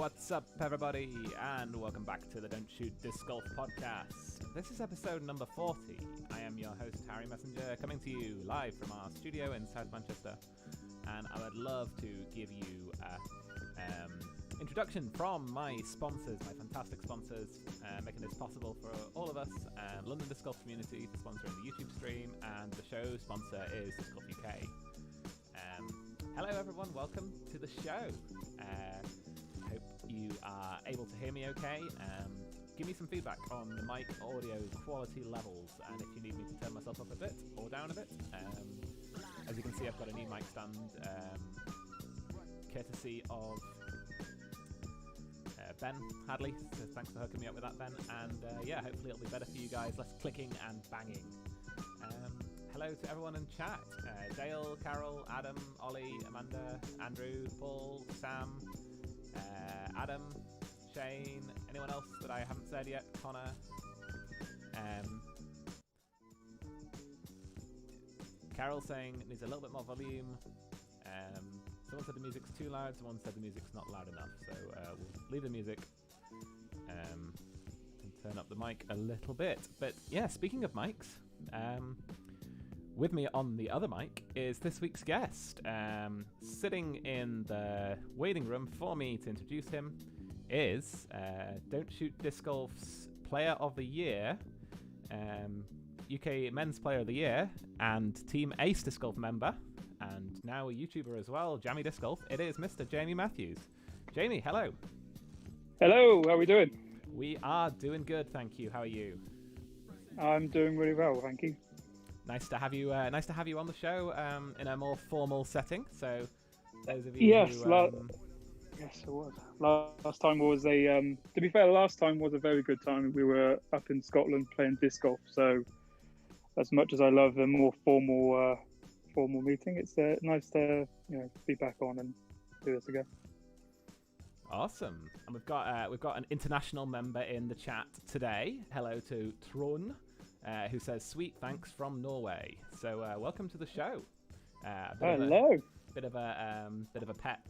What's up, everybody, and welcome back to the Don't Shoot Disc Golf podcast. This is episode number 40. I am your host, Harry Messenger, coming to you live from our studio in South Manchester, and I would love to give you an introduction from my sponsors, my fantastic sponsors, making this possible for all of us, and London Disc Golf Community for sponsoring the YouTube stream, and the show sponsor is Disc Golf UK. Hello everyone, welcome to the show. Hope you are able to hear me okay. Give me some feedback on the mic audio quality levels, and if you need me to turn myself up a bit or down a bit. As you can see, I've got a new mic stand courtesy of Ben Hadley, so thanks for hooking me up with that, Ben. And yeah, hopefully it'll be better for you guys, less clicking and banging. Hello to everyone in chat. Dale, Carol, Adam, Ollie, Amanda, Andrew, Paul, Sam, Adam, Shane, anyone else that I haven't said yet? Connor. Carol saying needs a little bit more volume. Someone said the music's too loud, someone said the music's not loud enough. So we'll leave the music and turn up the mic a little bit. But yeah, speaking of mics, with me on the other mic is this week's guest. Sitting in the waiting room for me to introduce him is Don't Shoot Disc Golf's Player of the Year, UK Men's Player of the Year, and Team Ace Disc Golf member, and now a YouTuber as well, Jammy Disc Golf. It is Mr. Jamie Matthews. Jamie, hello. Hello, how are we doing? We are doing good, thank you. How are you? I'm doing really well, thank you. Nice to have you. Nice to have you on the show in a more formal setting. So, those of you yes, who, yes, it was. Last time was a. To be fair, last time was a very good time. We were up in Scotland playing disc golf. So, as much as I love a more formal meeting, it's nice to be back on and do this again. Awesome, and we've got an international member in the chat today. Hello to Tron. Who says, sweet thanks from Norway. So welcome to the show. Hello. Bit of a pet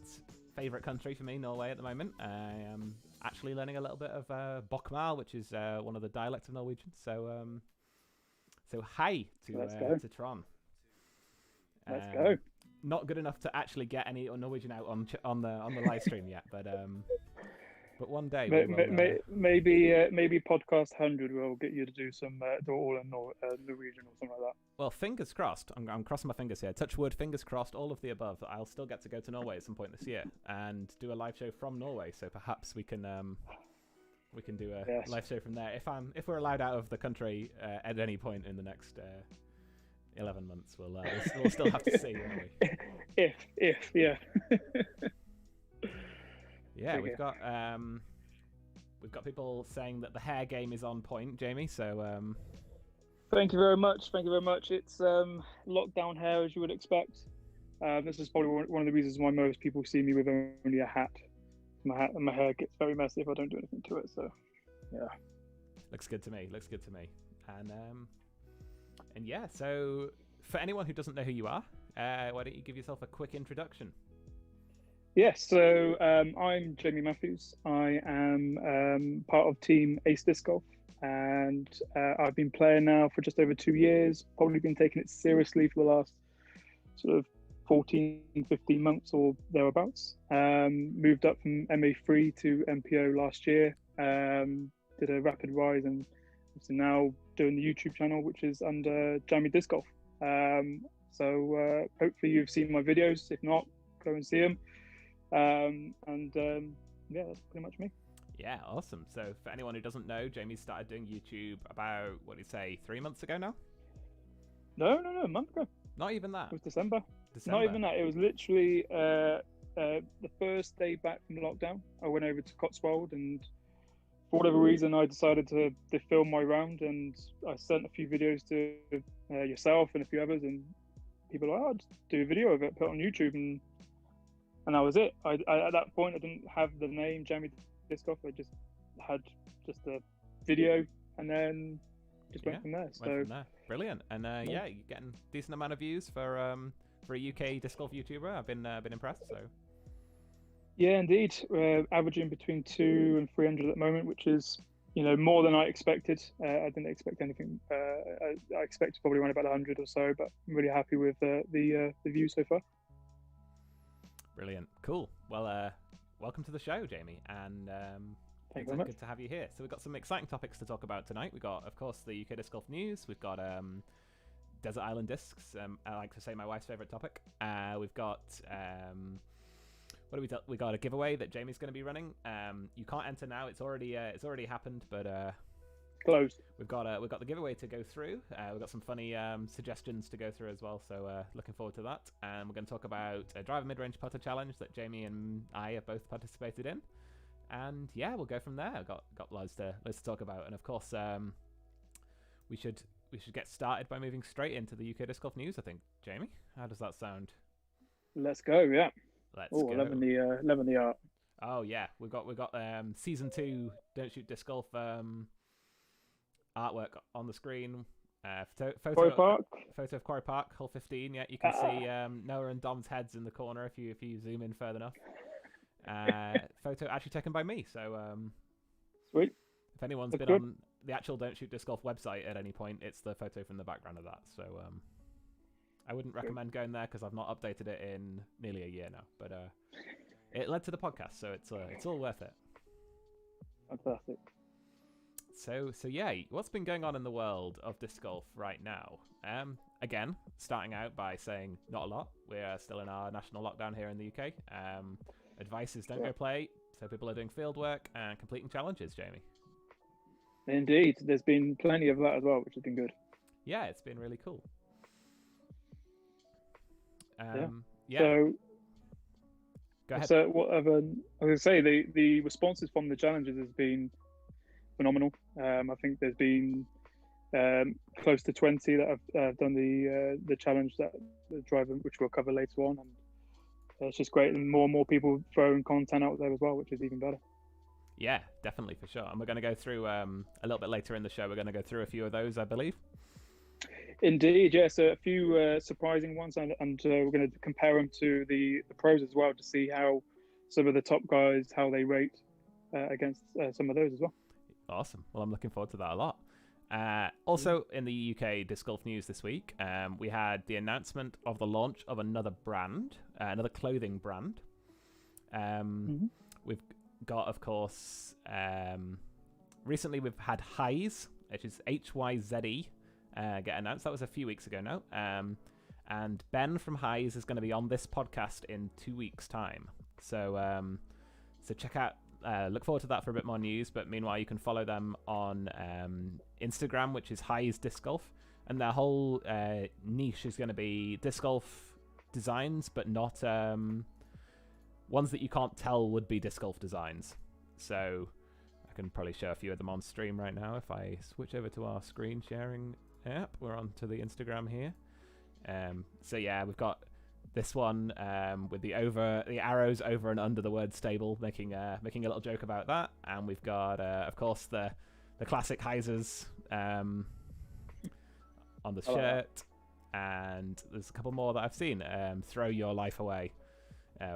favourite country for me, Norway at the moment. I am actually learning a little bit of Bokmal, which is one of the dialects of Norwegian. So hi to Tron. Let's go. Not good enough to actually get any Norwegian out on the live stream yet, but one day maybe podcast 100 will get you to do some all in Norwegian or something like that. Well, fingers crossed. I'm crossing my fingers here. Touch wood, fingers crossed. All of the above. I'll still get to go to Norway at some point this year and do a live show from Norway. So perhaps we can do a live show from there. If we're allowed out of the country at any point in the next 11 months, we'll still have to see, won't we? If yeah. Yeah, we've got people saying that the hair game is on point, Jamie. So thank you very much. It's lockdown hair, as you would expect. This is probably one of the reasons why most people see me with only a hat. My hair gets very messy if I don't do anything to it. So yeah, looks good to me. And yeah. So for anyone who doesn't know who you are, why don't you give yourself a quick introduction? Yes, so I'm Jamie Matthews. I am part of Team Ace Disc Golf, and I've been playing now for just over 2 years, probably been taking it seriously for the last sort of 14, 15 months or thereabouts. Moved up from MA3 to MPO last year, did a rapid rise, and so now doing the YouTube channel, which is under Jamie Disc Golf. So hopefully you've seen my videos. If not, go and see them. Yeah, that's pretty much me. Yeah, awesome. So for anyone who doesn't know, Jamie started doing YouTube about, 3 months ago now? No, a month ago. Not even that? It was December. Not even that. It was literally the first day back from lockdown. I went over to Cotswold, and for whatever reason, I decided to film my round, and I sent a few videos to yourself and a few others, and people were like, I'll just do a video of it, put it on YouTube, and that was it. I at that point, I didn't have the name Jamie Disc Golf. I just had a video, and then just went from there. Brilliant. And you're getting a decent amount of views for a UK disc golf YouTuber. I've been impressed. So Yeah, indeed. We're averaging between 200 and 300 at the moment, which is more than I expected. I didn't expect anything. I expected probably around about 100 or so, but I'm really happy with the view so far. Brilliant. Cool. Well, welcome to the show, Jamie, and Thank you very much. good to have you here. So we've got some exciting topics to talk about tonight. We've got, of course, the UK Disc Golf news. We've got Desert Island Discs. I like to say my wife's favourite topic. We've got... we got a giveaway that Jamie's going to be running. You can't enter now; it's already happened. But Closed. We've got the giveaway to go through. We've got some funny suggestions to go through as well. So looking forward to that. And we're going to talk about a driver mid-range putter challenge that Jamie and I have both participated in. And yeah, we'll go from there. Got loads to talk about. And of course, we should get started by moving straight into the UK Disc Golf news. I think, Jamie, how does that sound? Let's go. Yeah. Let's go. 11 the art. Oh yeah, we've got season 2 Don't Shoot Disc Golf artwork on the screen. Photo of Quarry Park, hole 15. Yeah, you can see Noah and Dom's heads in the corner if you zoom in further enough. Photo actually taken by me. So sweet. If anyone's been on the actual Don't Shoot Disc Golf website at any point, it's the photo from the background of that. So I wouldn't recommend going there because I've not updated it in nearly a year now. But it led to the podcast, so it's all worth it. Fantastic. So yeah, what's been going on in the world of disc golf right now? Again, starting out by saying not a lot. We're still in our national lockdown here in the UK. Advice is don't go play. So people are doing field work and completing challenges, Jamie. Indeed. There's been plenty of that as well, which has been good. Yeah, it's been really cool. Yeah. So, go ahead. So whatever I was going to say, the responses from the challenges has been phenomenal. I think there's been close to 20 that have done the challenge, that the driver, which we'll cover later on, and it's just great, and more people throwing content out there as well, which is even better. Yeah, definitely, for sure. And we're going to go through a little bit later in the show. We're going to go through a few of those, I believe. Indeed, yes, a few surprising ones, and we're going to compare them to the pros as well to see how some of the top guys, how they rate against some of those as well. Awesome. Well, I'm looking forward to that a lot. Also, in the UK Disc Golf news this week, we had the announcement of the launch of another brand, another clothing brand. We've got, of course, recently we've had Hyze, which is Hyze, get announced. That was a few weeks ago now. And Ben from Hyze is going to be on this podcast in 2 weeks' time. So check out, look forward to that for a bit more news. But meanwhile, you can follow them on Instagram, which is Hyze Disc Golf. And their whole niche is going to be disc golf designs, but not ones that you can't tell would be disc golf designs. So I can probably show a few of them on stream right now. If I switch over to our screen sharing app, we're on to the Instagram here. So yeah, we've got this one with the arrows over and under the word stable, making a little joke about that. And we've got, of course, the classic Hyzes on the shirt. And there's a couple more that I've seen. Throw Your Life Away,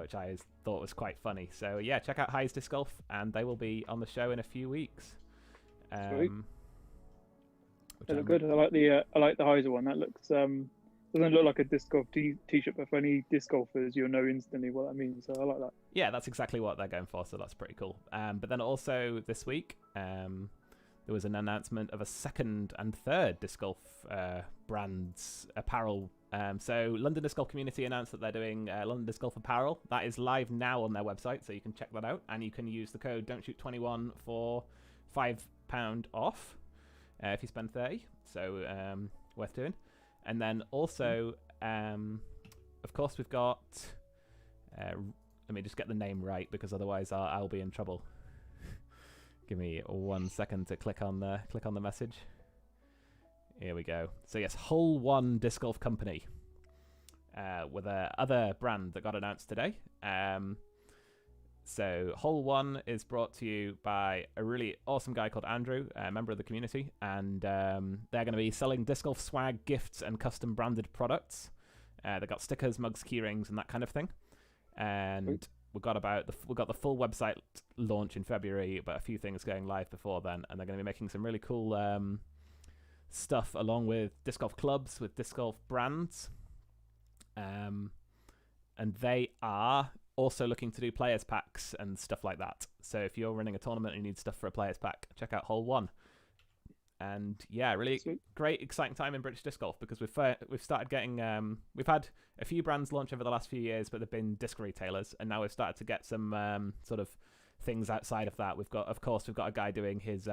which I thought was quite funny. So yeah, check out Hyze Disc Golf, and they will be on the show in a few weeks. Sweet. They look good. I like the Hyzer one. That looks doesn't look like a disc golf t-shirt, but for any disc golfers, you'll know instantly what that means. So I like that. Yeah, that's exactly what they're going for. So that's pretty cool. But then also this week, there was an announcement of a second and third disc golf brands apparel. So London Disc Golf Community announced that they're doing London Disc Golf apparel. That is live now on their website, so you can check that out, and you can use the code Don'tShoot21 for £5 off if you spend 30. So worth doing. And then also, of course, we've got. Let me just get the name right, because otherwise I'll be in trouble. Give me 1 second to click on the message. Here we go. So yes, Hole One Disc Golf Company, with a other brand that got announced today. So Hole One is brought to you by a really awesome guy called Andrew, a member of the community, and they're going to be selling disc golf swag, gifts, and custom branded products. They've got stickers, mugs, key rings, and that kind of thing. And we've got the full website launch in February, but a few things going live before then, and they're going to be making some really cool stuff along with disc golf clubs, with disc golf brands, and they are also looking to do players packs and stuff like that. So if you're running a tournament and you need stuff for a players pack, check out Hole One. And yeah, really great, exciting time in British disc golf, because we've started getting we've had a few brands launch over the last few years, but they've been disc retailers, and now we've started to get some sort of things outside of that. We've got a guy doing his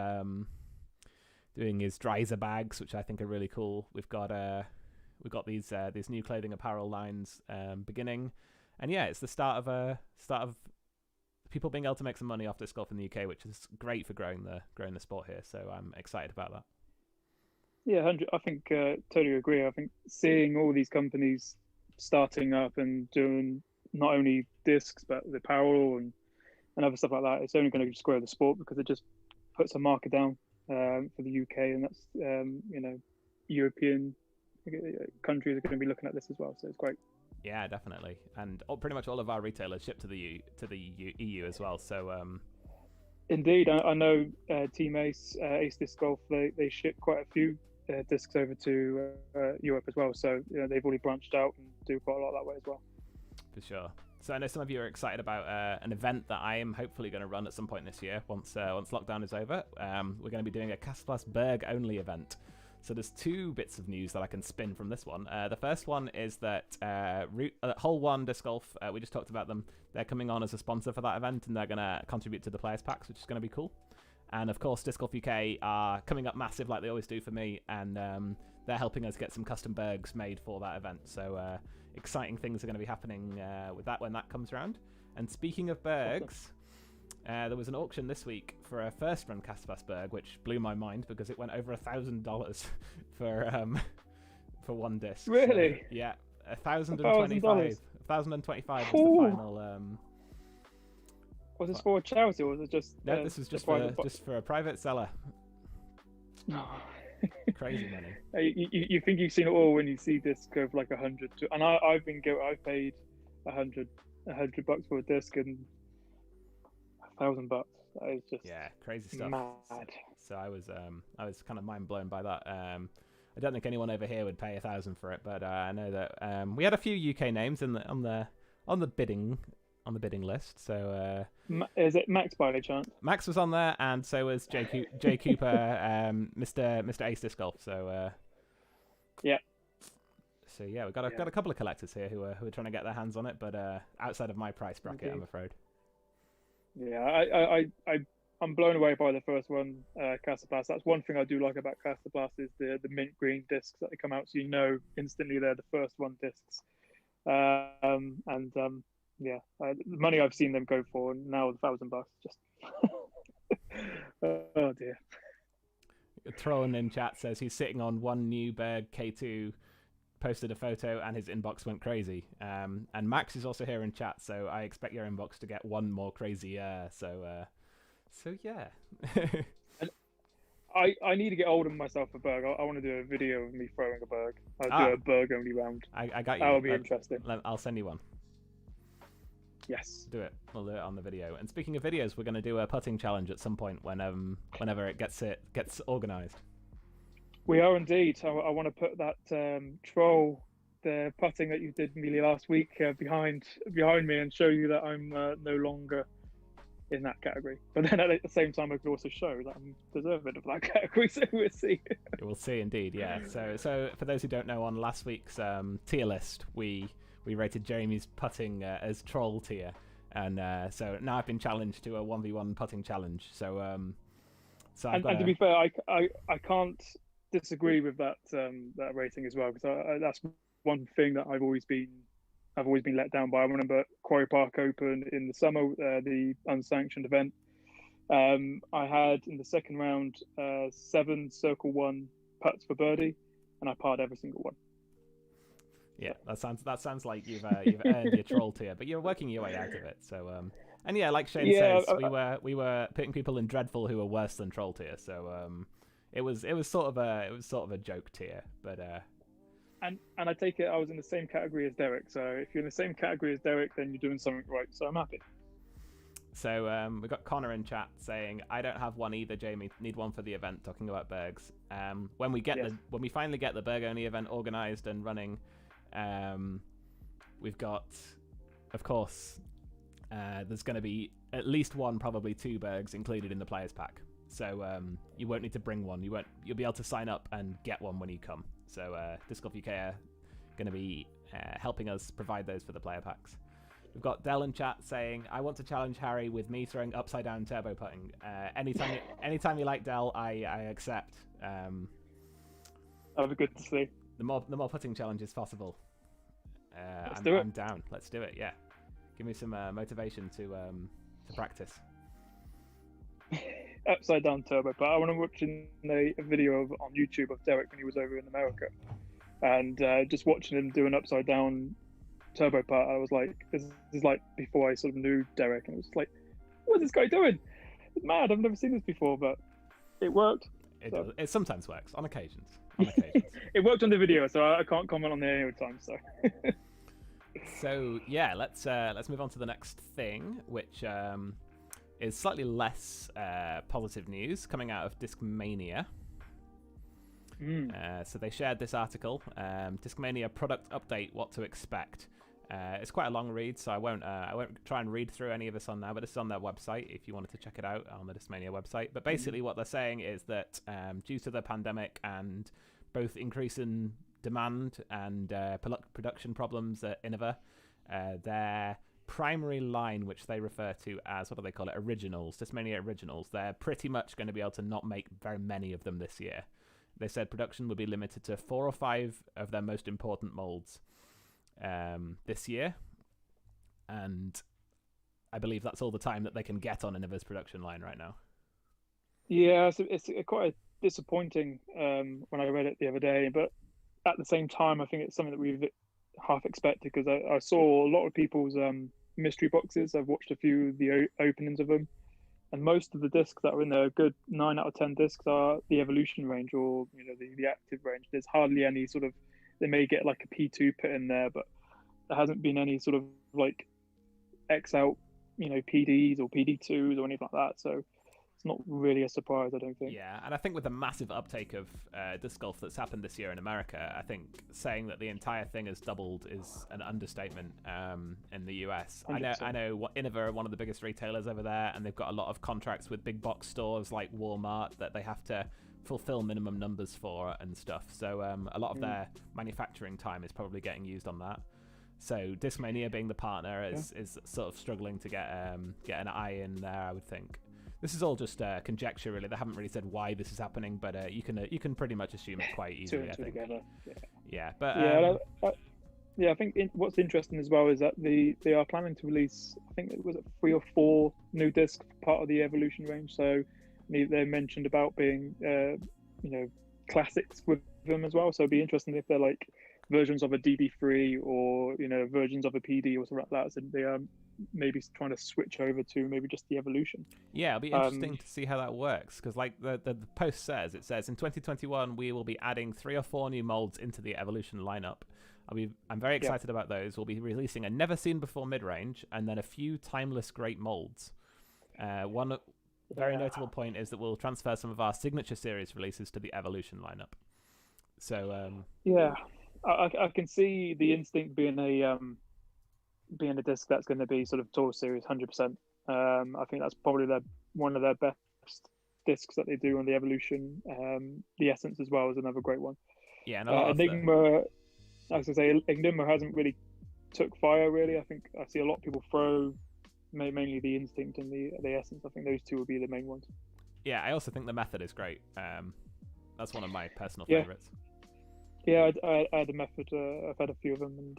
Dreiser bags, which I think are really cool. We've got these new clothing apparel lines beginning, and yeah, it's the start of people being able to make some money off disc golf in the UK, which is great for growing the sport here. So I'm excited about that. Yeah, I think totally agree. I think seeing all these companies starting up and doing not only discs but the apparel and other stuff like that, it's only going to just grow the sport, because it just puts a marker down for the UK, and that's European countries are going to be looking at this as well. So it's great. Yeah, definitely, and pretty much all of our retailers ship to the EU as well. So indeed, I know Team Ace Disc Golf, they ship quite a few discs over to Europe as well. So they've already branched out and do quite a lot that way as well. For sure. So I know some of you are excited about an event that I am hopefully going to run at some point this year once lockdown is over. We're going to be doing a Kastaplass Berg only event. So there's two bits of news that I can spin from this one. The first one is that Hole One Disc Golf, we just talked about them. They're coming on as a sponsor for that event, and they're going to contribute to the players packs, which is going to be cool. And of course, Disc Golf UK are coming up massive, like they always do for me, and they're helping us get some custom bergs made for that event. So exciting things are going to be happening with that when that comes around. And speaking of bergs, there was an auction this week for a first run Kastaplass Berg, which blew my mind because it went over $1,000 for one disc. Really? So, yeah, $1,025. $1,025 was the final. Was this for a charity, or was it just? No, this was just for a private seller. No. Crazy money. You think you've seen it all when you see disc go for like 100, and I've been guilty. I paid $100 for a disc and $1,000. That is just crazy stuff. Mad. So I was kind of mind blown by that. I don't think anyone over here would pay $1,000 for it, but I know that we had a few UK names on the bidding list. So is it Max by any chance? Max was on there, and so was Jay Cooper, Mr. Ace Disc Golf. So yeah. So yeah, we've got a couple of collectors here who are trying to get their hands on it, but outside of my price bracket, indeed. I'm afraid. Yeah, I'm blown away by the first one, Kastaplass. That's one thing I do like about Kastaplass is the mint green discs that they come out, so you know instantly they're the first one discs. The money I've seen them go for now, $1,000, just oh dear. Trollin in chat says he's sitting on one new Berg K2, posted a photo and his inbox went crazy. And Max is also here in chat, so I expect your inbox to get one more crazy. So yeah. I need to get hold of myself a Berg. I want to do a video of me throwing a Berg. I'll do a Berg only round. I got you. That would be interesting. I'll send you one. Yes. Do it. We'll do it on the video. And speaking of videos, we're going to do a putting challenge at some point whenever it gets organised. We are indeed. I want to put that troll, the putting that you did nearly last week, behind me, and show you that I'm no longer in that category. But then at the same time, I could also show that I'm deserving of that category. So we'll see. We'll see, indeed. Yeah. So for those who don't know, on last week's tier list, we rated Jeremy's putting as troll tier, and so now I've been challenged to a 1v1 putting challenge. So and to be fair, I can't disagree with that rating as well, because that's one thing that I've always been let down by. I remember Quarry Park Open in the summer, the unsanctioned event. I had in the second round 7 circle 1 putts for birdie, and I parred every single one. Yeah, that sounds like you've earned your troll tier, but you're working your way out of it. So and yeah, like Shane says, we were putting people in dreadful who were worse than troll tier. So it was sort of a joke tier, but and I take it I was in the same category as Derek. So if you're in the same category as Derek, then you're doing something right. So I'm happy. So we've got Connor in chat saying, "I don't have one either, Jamie. Need one for the event." Talking about Bergs. When we finally get the Berg only event organized and running, we've got, of course, there's going to be at least one, probably two Bergs included in the players pack. So you won't need to bring one. You'll be able to sign up and get one when you come. So Disc Golf UK are going to be helping us provide those for the player packs. We've got Dell in chat saying, "I want to challenge Harry with me throwing upside down turbo putting." Anytime you like, Dell, I accept. That'll be good to see. The more putting challenges possible. I'm down. Let's do it. Yeah, give me some motivation to practice. Upside down turbo, but I want to watch a video on YouTube of Derek when he was over in America, and just watching him do an upside down turbo part, I was like, this is like before I sort of knew Derek, and it was like, what is this guy doing? It's mad. I've never seen this before, but it worked. It sometimes works on occasions. It worked on the video, so I can't comment on the any other time. So yeah, let's move on to the next thing, which is slightly less positive news coming out of Discmania. So they shared this article, Discmania product update, what to expect. It's quite a long read, so I won't try and read through any of this on now, but it's on their website if you wanted to check it out on the Discmania website. But basically what they're saying is that due to the pandemic and both increase in demand and production problems at Innova, their primary line, which they refer to as, what do they call it, originals, Discmania originals, they're pretty much going to be able to not make very many of them this year. They said production will be limited to 4 or 5 of their most important molds this year, and I believe that's all the time that they can get on Innova's production line right now. Yeah, it's quite disappointing when I read it the other day, but at the same time, I think it's something that we've half expected, because I saw a lot of people's mystery boxes. I've watched a few of the openings of them, and most of the discs that are in there, a good 9 out of 10 discs, are the Evolution range, or the active range. There's hardly any sort of, they may get like a P2 put in there, but there hasn't been any sort of like X out, PDs or PD2s or anything like that. So it's not really a surprise, I don't think. Yeah, and I think with the massive uptake of disc golf that's happened this year in America, I think saying that the entire thing has doubled is an understatement in the US. 100%. I know Innova are one of the biggest retailers over there, and they've got a lot of contracts with big box stores like Walmart that they have to fulfill minimum numbers for and stuff. So a lot of their manufacturing time is probably getting used on that. So Discmania being the partner is sort of struggling to get an eye in there, I would think. This is all just conjecture, really. They haven't really said why this is happening, but you can pretty much assume it quite easily, I think. Together. Yeah, but I think what's interesting as well is that they are planning to release, I think it was 3 or 4 new discs, part of the Evolution range. So they mentioned about being classics with them as well. So it'd be interesting if they're like versions of a DB3 or versions of a PD or something like that. So they are maybe trying to switch over to maybe just the Evolution. Yeah, it'll be interesting to see how that works, because like the post says, it says in 2021 we will be adding 3 or 4 new molds into the Evolution lineup. I'm very excited about those. We'll be releasing a never seen before mid-range, and then a few timeless great molds. One very notable point is that we'll transfer some of our signature series releases to the Evolution lineup. So I can see the Instinct being a disc that's going to be sort of Tour Series 100%. I think that's probably one of their best discs that they do on the Evolution. The Essence as well is another great one. Yeah, and Enigma, I was going to say, Enigma hasn't really took fire, really. I think I see a lot of people throw mainly the Instinct and the Essence. I think those two will be the main ones. Yeah, I also think the Method is great. That's one of my personal favorites. Yeah, I had a Method. I've had a few of them, and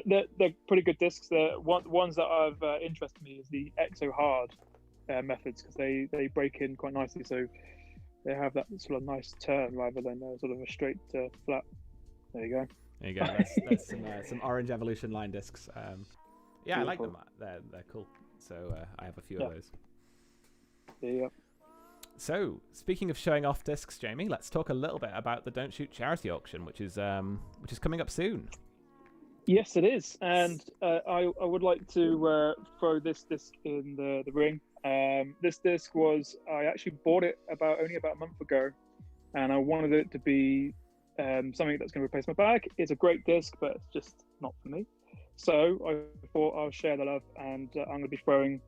they're pretty good discs. Ones that have interested me is the Exo Hard Methods, because they break in quite nicely. So they have that sort of nice turn rather than sort of a straight flat. There you go. There you go. That's some orange Evolution line discs. Yeah, I like them. They're cool. So I have a few of those. Yeah. So, speaking of showing off discs, Jamie, let's talk a little bit about the Don't Shoot charity auction, which is coming up soon. Yes, it is, and I would like to throw this disc in the ring. This disc I actually bought it only about a month ago, and I wanted it to be something that's going to replace my bag. It's a great disc, but it's just not for me. So I thought I'll share the love, and I'm going to be throwing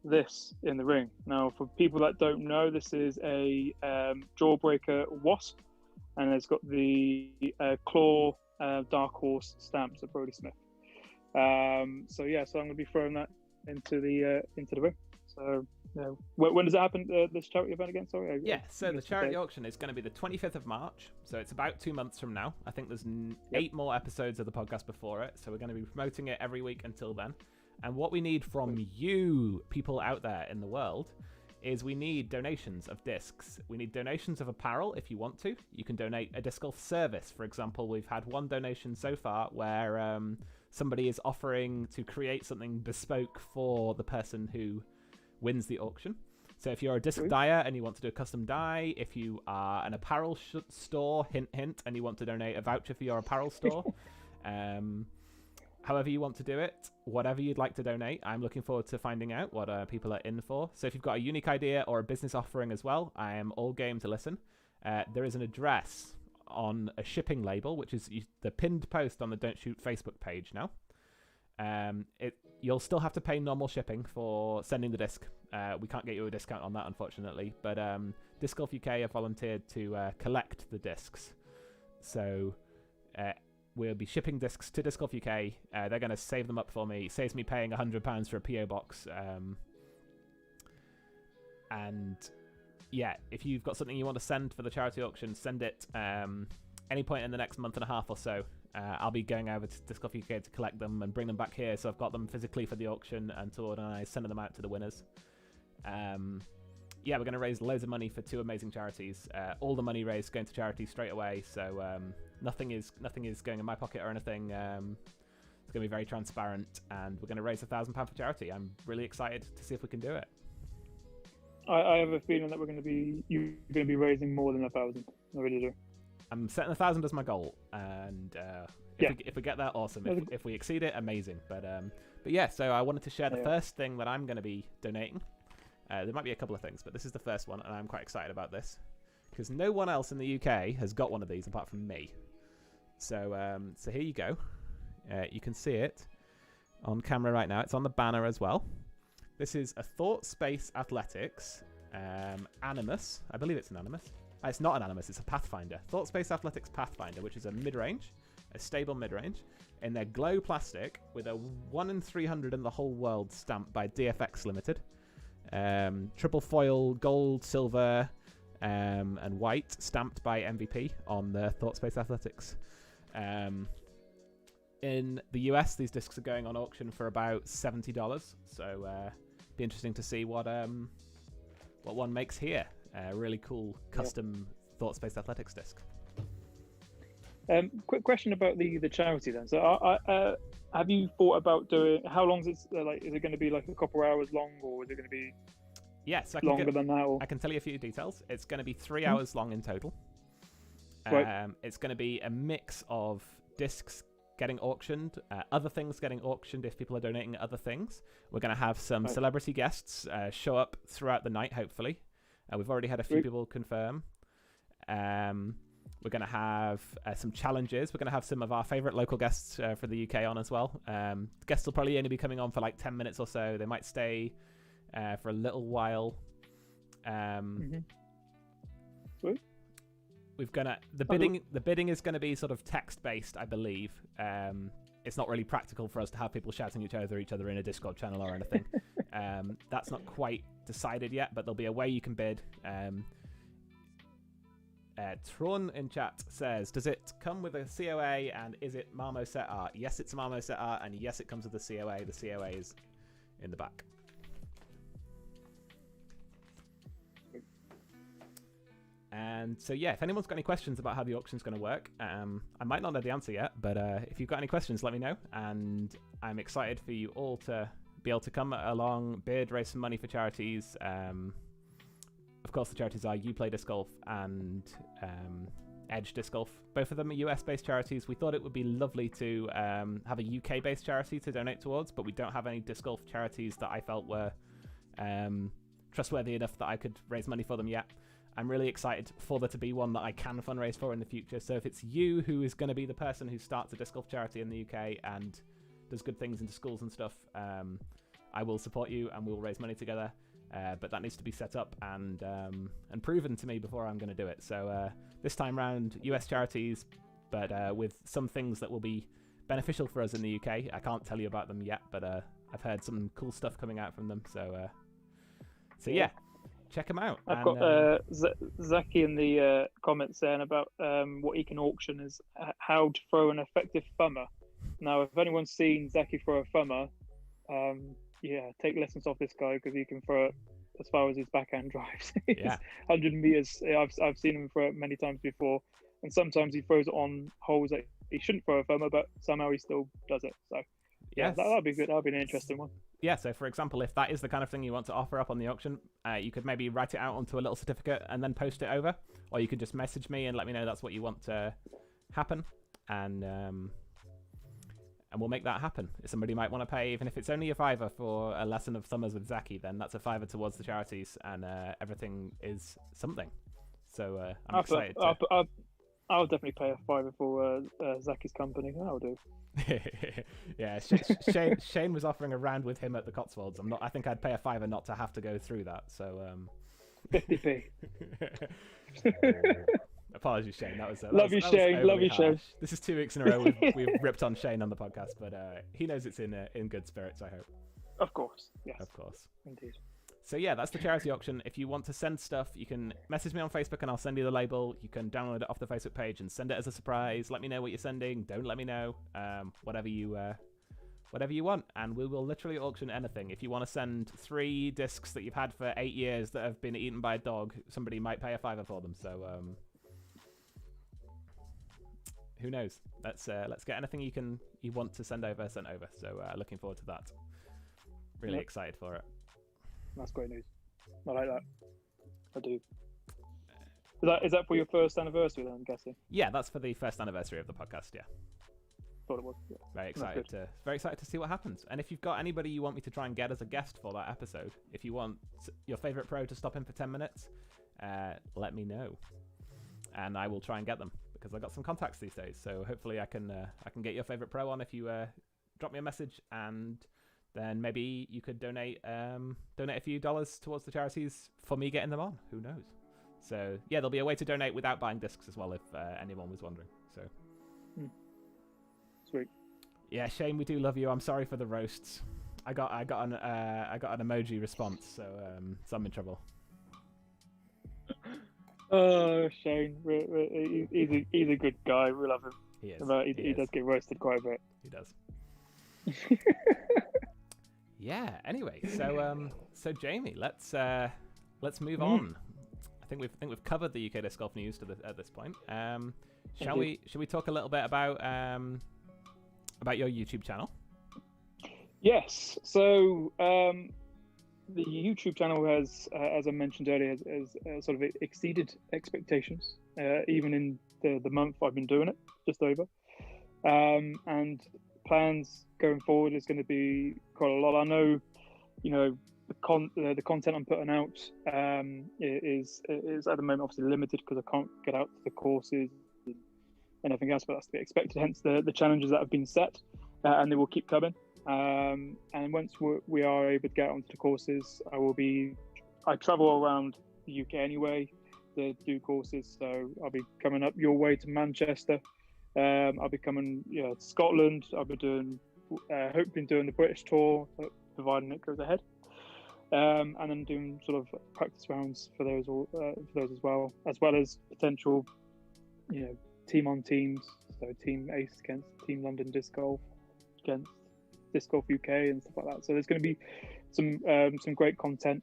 this in the ring. Now, for people that don't know, this is a Jawbreaker Wasp, and it's got the claw Dark Horse stamps of Brodie Smith. So I'm going to be throwing that into the ring. So when does it happen? This charity event again? Sorry. So the charity auction is going to be the 25th of March. So it's about 2 months from now. I think there's 8 more episodes of the podcast before it. So we're going to be promoting it every week until then. And what we need from you, people out there in the world, is we need donations of discs. We need donations of apparel if you want to. You can donate a disc golf service. For example, we've had one donation so far where somebody is offering to create something bespoke for the person who wins the auction. So if you're a disc dyer and you want to do a custom dye, if you are an apparel store, hint, hint, and you want to donate a voucher for your apparel store, however you want to do it, whatever you'd like to donate, I'm looking forward to finding out what people are in for. So if you've got a unique idea or a business offering as well, I am all game to listen. There is an address on a shipping label, which is the pinned post on the Don't Shoot Facebook page now. You'll still have to pay normal shipping for sending the disc. We can't get you a discount on that, unfortunately. But Disc Golf UK have volunteered to collect the discs. So we'll be shipping discs to Disc Golf UK. They're going to save them up for me. It saves me paying £100 for a PO box. If you've got something you want to send for the charity auction, send it any point in the next month and a half or so. I'll be going over to Disc Golf UK to collect them and bring them back here, so I've got them physically for the auction and to organise sending them out to the winners. We're going to raise loads of money for 2 amazing charities. All the money raised going to charity straight away, so nothing is going in my pocket or anything. It's going to be very transparent, and we're going to raise £1,000 for charity. I'm really excited to see if we can do it. I have a feeling that you're going to be raising more than 1,000. I really do. I'm setting 1,000 as my goal, and if we get that, awesome. If we exceed it, amazing. But so I wanted to share the first thing that I'm going to be donating. There might be a couple of things, but this is the first one, and I'm quite excited about this because no one else in the UK has got one of these apart from me. So here you go. You can see it on camera right now. It's on the banner as well. This is a Thought Space Athletics Animus. I believe it's an Animus. It's not an Animus, it's a Pathfinder. Thought Space Athletics Pathfinder, which is a mid-range, a stable mid-range, in their glow plastic with a 1 in 300 in the whole world stamp by DFX Limited. Triple foil, gold, silver, and white, stamped by MVP on the Thought Space Athletics. In the US, these discs are going on auction for about $70, so be interesting to see what one makes here. Really cool custom Thought Space Athletics disc. Quick question about the charity then. So, have you thought about doing? How long is it? Is it going to be like a couple hours long, or is it going to be? Yes, longer than that. Or? I can tell you a few details. It's going to be 3 hours long in total. Right. It's going to be a mix of discs getting auctioned, other things getting auctioned if people are donating other things. We're going to have some celebrity guests show up throughout the night, hopefully. We've already had a few people confirm. We're going to have some challenges. We're going to have some of our favourite local guests for the UK on as well. Guests will probably only be coming on for like 10 minutes or so. They might stay for a little while. Sweet. The bidding is going to be sort of text based, I believe. It's not really practical for us to have people shouting each other in a Discord channel or anything. That's not quite decided yet, but there'll be a way you can bid. Tron in chat says, does it come with a COA and is it Marmoset art? Yes, it's Marmoset art, and yes, it comes with the COA. The COA is in the back. And so, if anyone's got any questions about how the auction's going to work, I might not know the answer yet, but if you've got any questions, let me know. And I'm excited for you all to be able to come along, bid, raise some money for charities. Of course, the charities are Uplay Disc Golf and Edge Disc Golf. Both of them are US-based charities. We thought it would be lovely to have a UK-based charity to donate towards, but we don't have any disc golf charities that I felt were trustworthy enough that I could raise money for them yet. I'm really excited for there to be one that I can fundraise for in the future. So if it's you who is going to be the person who starts a disc golf charity in the UK and does good things into schools and stuff, I will support you and we'll raise money together. But that needs to be set up and proven to me before I'm going to do it. So this time round, US charities, but with some things that will be beneficial for us in the UK. I can't tell you about them yet, but I've heard some cool stuff coming out from them. So yeah. Check them out. I've got Zaki in the comments saying about what he can auction is how to throw an effective thumber. Now, if anyone's seen Zaki throw a thumber, take lessons off this guy because he can throw it as far as his backhand drives. 100 meters. I've seen him throw it many times before, and sometimes he throws it on holes that he shouldn't throw a thumber, but somehow he still does it. So that'll be good. That'll be an interesting one. Yeah, so for example, if that is the kind of thing you want to offer up on the auction, you could maybe write it out onto a little certificate and then post it over, or you could just message me and let me know that's what you want to happen, and we'll make that happen. If somebody might want to pay, even if it's only a $5 for a lesson of thumbers with Zaki, then that's a $5 towards the charities, and everything is something. So I'm excited. I'll definitely pay a $5 for Zaki's company. That'll do. Yeah, Shane was offering a round with him at the Cotswolds. I think I'd pay a $5 not to have to go through that. So 50p. Apologies, Shane. That was love you, Shane. This is 2 weeks in a row we've ripped on Shane on the podcast, but he knows it's in good spirits, I hope. Of course, yes. Of course, indeed. So yeah, that's the charity auction. If you want to send stuff, you can message me on Facebook and I'll send you the label. You can download it off the Facebook page and send it as a surprise. Let me know what you're sending. Don't let me know. Whatever you want, and we will literally auction anything. If you want to send 3 discs that you've had for 8 years that have been eaten by a dog, somebody might pay a $5 for them. So who knows? Let's get anything you want to send over sent over. So looking forward to that. Really excited for it. That's great news. I like that. I do. Is that for your first anniversary then, I'm guessing? Yeah, that's for the first anniversary of the podcast, yeah. Thought it was. Yeah. Very excited to see what happens. And if you've got anybody you want me to try and get as a guest for that episode, if you want your favorite pro to stop in for 10 minutes, let me know. And I will try and get them because I got some contacts these days. So hopefully I can get your favorite pro on if you drop me a message, and then maybe you could donate a few dollars towards the charities for me getting them on. Who knows? So yeah, there'll be a way to donate without buying discs as well, if anyone was wondering. So sweet. Yeah, Shane, we do love you. I'm sorry for the roasts. I got an emoji response, so I'm in trouble. Oh, Shane, he's a good guy. We love him. He is. He does get roasted quite a bit. He does. Yeah. Anyway, so Jamie, let's move on. I think we've covered the UK disc golf news at this point. Shall we talk a little bit about your YouTube channel? Yes. So the YouTube channel has, as I mentioned earlier, has sort of exceeded expectations. Even in the month I've been doing it, just over, and plans going forward is going to be quite a lot. I know, the content I'm putting out is at the moment obviously limited because I can't get out to the courses and anything else, but that's to be expected. Hence the challenges that have been set, and they will keep coming. And once we are able to get onto the courses, I travel around the UK anyway to do courses, so I'll be coming up your way to Manchester. I'll be coming to Scotland. I'll be hoping doing the British tour, providing it goes ahead, and then doing sort of practice rounds for those as well as potential team on teams, so Team Ace against Team London Disc Golf against Disc Golf UK and stuff like that. So there's going to be some great content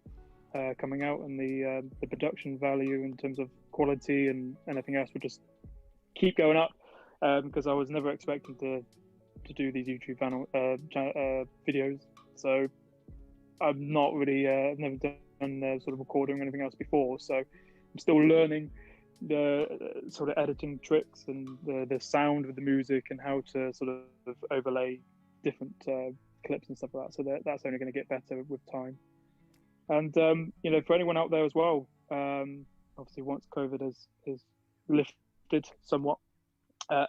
coming out, and the production value in terms of quality and anything else will just keep going up, because I was never expecting to do these YouTube videos. So I'm not really I've never done sort of recording or anything else before, so I'm still learning the sort of editing tricks and the sound with the music and how to sort of overlay different clips and stuff like that. So that's only going to get better with time. And for anyone out there as well, obviously once COVID is lifted somewhat,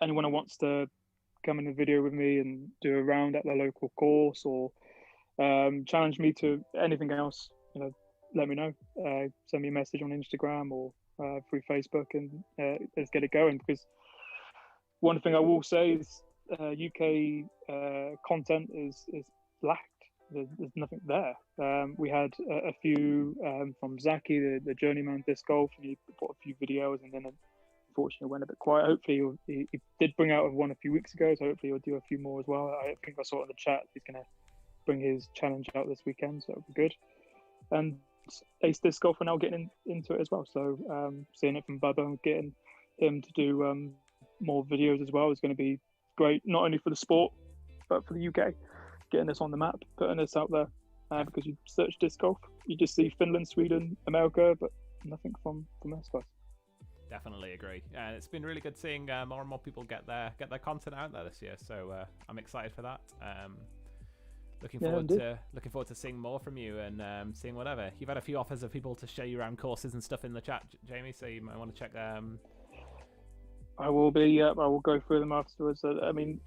anyone who wants to come in a video with me and do a round at their local course or challenge me to anything else, let me know. Send me a message on Instagram or through Facebook, and let's get it going. Because one thing I will say is UK content is lacked. There's nothing there. We had a few from Zaki, the journeyman disc golf, and he put a few videos, and then unfortunately went a bit quiet. Hopefully he did bring out one a few weeks ago, so hopefully he'll do a few more as well. I think I saw it in the chat. He's going to bring his challenge out this weekend, so it'll be good. And Ace Disc Golf are now getting into it as well. So seeing it from Bubba and getting him to do more videos as well is going to be great, not only for the sport, but for the UK. Getting this on the map, putting this out there. Because you search disc golf, you just see Finland, Sweden, America, but nothing from us guys. Definitely agree. And it's been really good seeing more and more people get their content out there this year. So I'm excited for that. Looking forward to seeing more from you and seeing whatever. You've had a few offers of people to show you around courses and stuff in the chat, Jamie. So you might want to check. I will be. Yeah, I will go through them afterwards. I mean,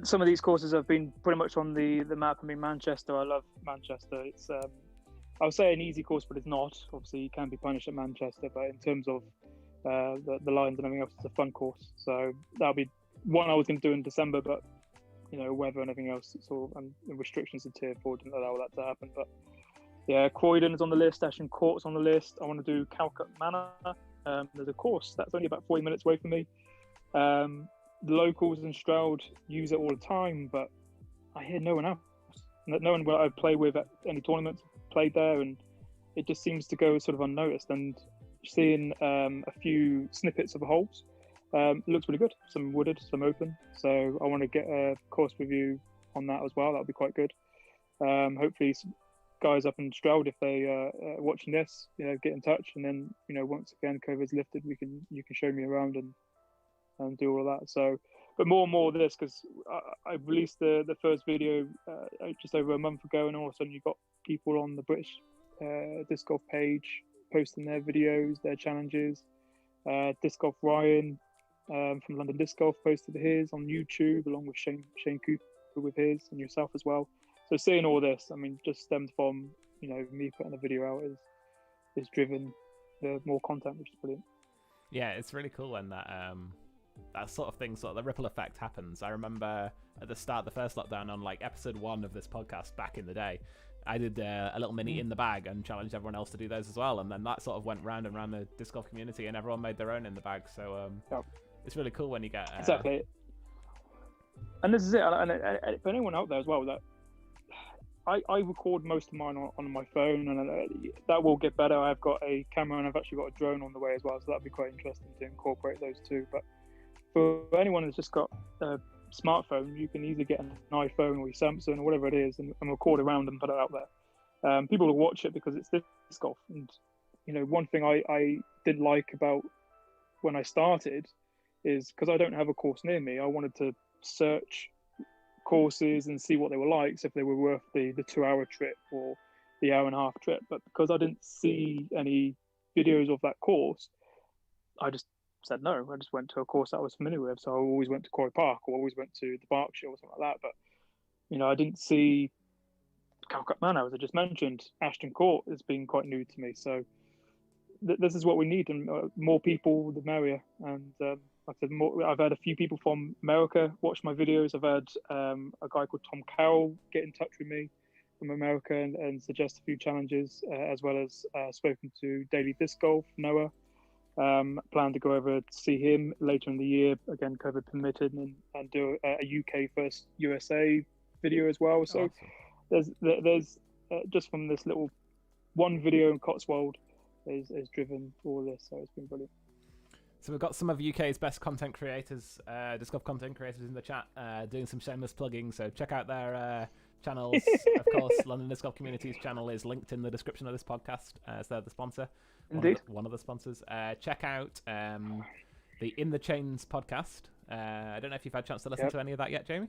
some of these courses have been pretty much on the map. I mean, Manchester. I love Manchester. It's I would say an easy course, but it's not. Obviously, you can be punished at Manchester, but in terms of the lines and everything else, it's a fun course. So that'll be one I was going to do in December, but weather and everything else, and restrictions in Tier 4 didn't allow that to happen. But yeah, Croydon is on the list, Ashton Court's on the list. I want to do Calcutta Manor. There's a course that's only about 40 minutes away from me. The locals in Stroud use it all the time, but I hear no one else. No one I play with at any tournaments played there, and it just seems to go sort of unnoticed. And seeing a few snippets of the holes, it looks really good. Some wooded, some open. So I want to get a course review on that as well. That'll be quite good. Hopefully, some guys up in Stroud, if they are watching this, get in touch. And then, once again COVID's lifted, you can show me around and do all of that. So, but more and more of this, because I released the first video just over a month ago, and all of a sudden you've got people on the British Disc Golf page posting their videos, their challenges. Disc Golf Ryan from London Disc Golf posted his on YouTube, along with Shane Cooper with his, and yourself as well. So seeing all this, I mean, just stemmed from me putting a video out is driven the more content, which is brilliant. Yeah, it's really cool when that sort of thing, sort of the ripple effect happens. I remember at the start of the first lockdown on like episode 1 of this podcast back in the day, I did a little mini in the bag and challenged everyone else to do those as well, and then that sort of went round and round the disc golf community, and everyone made their own in the bag. So it's really cool when you get exactly. And this is it. And for anyone out there as well, that I record most of mine on my phone, and that will get better. I've got a camera and I've actually got a drone on the way as well, so that'd be quite interesting to incorporate those two. But for anyone that's just got a smartphone, you can easily get an iPhone or a Samsung or whatever it is and record around and put it out there. People will watch it because it's disc golf. And one thing I didn't like about when I started is because I don't have a course near me, I wanted to search courses and see what they were like, so if they were worth the 2-hour trip or the hour-and-a-half trip. But because I didn't see any videos of that course, I just said no. I just went to a course that I was familiar with. So I always went to Quarry Park, or always went to the Berkshire or something like that. But I didn't see Calcutta Manor, as I just mentioned. Ashton Court has been quite new to me. So this is what we need, and more people, the merrier. And like I said, I've had a few people from America watch my videos. I've had a guy called Tom Carroll get in touch with me from America and suggest a few challenges, as well as spoken to Daily Disc Golf, Noah. Plan to go over to see him later in the year, again, COVID permitted, and do a UK first USA video as well. So awesome. there's just from this little one video in Cotswold has driven all this, so it's been brilliant. So we've got some of UK's best content creators, disc golf content creators in the chat, doing some shameless plugging. So check out their channels. Of course, London Disc Golf Community's channel is linked in the description of this podcast, as they're the sponsor. Indeed. One of the sponsors. Check out the In the Chains podcast. I don't know if you've had a chance to listen to any of that yet, Jamie?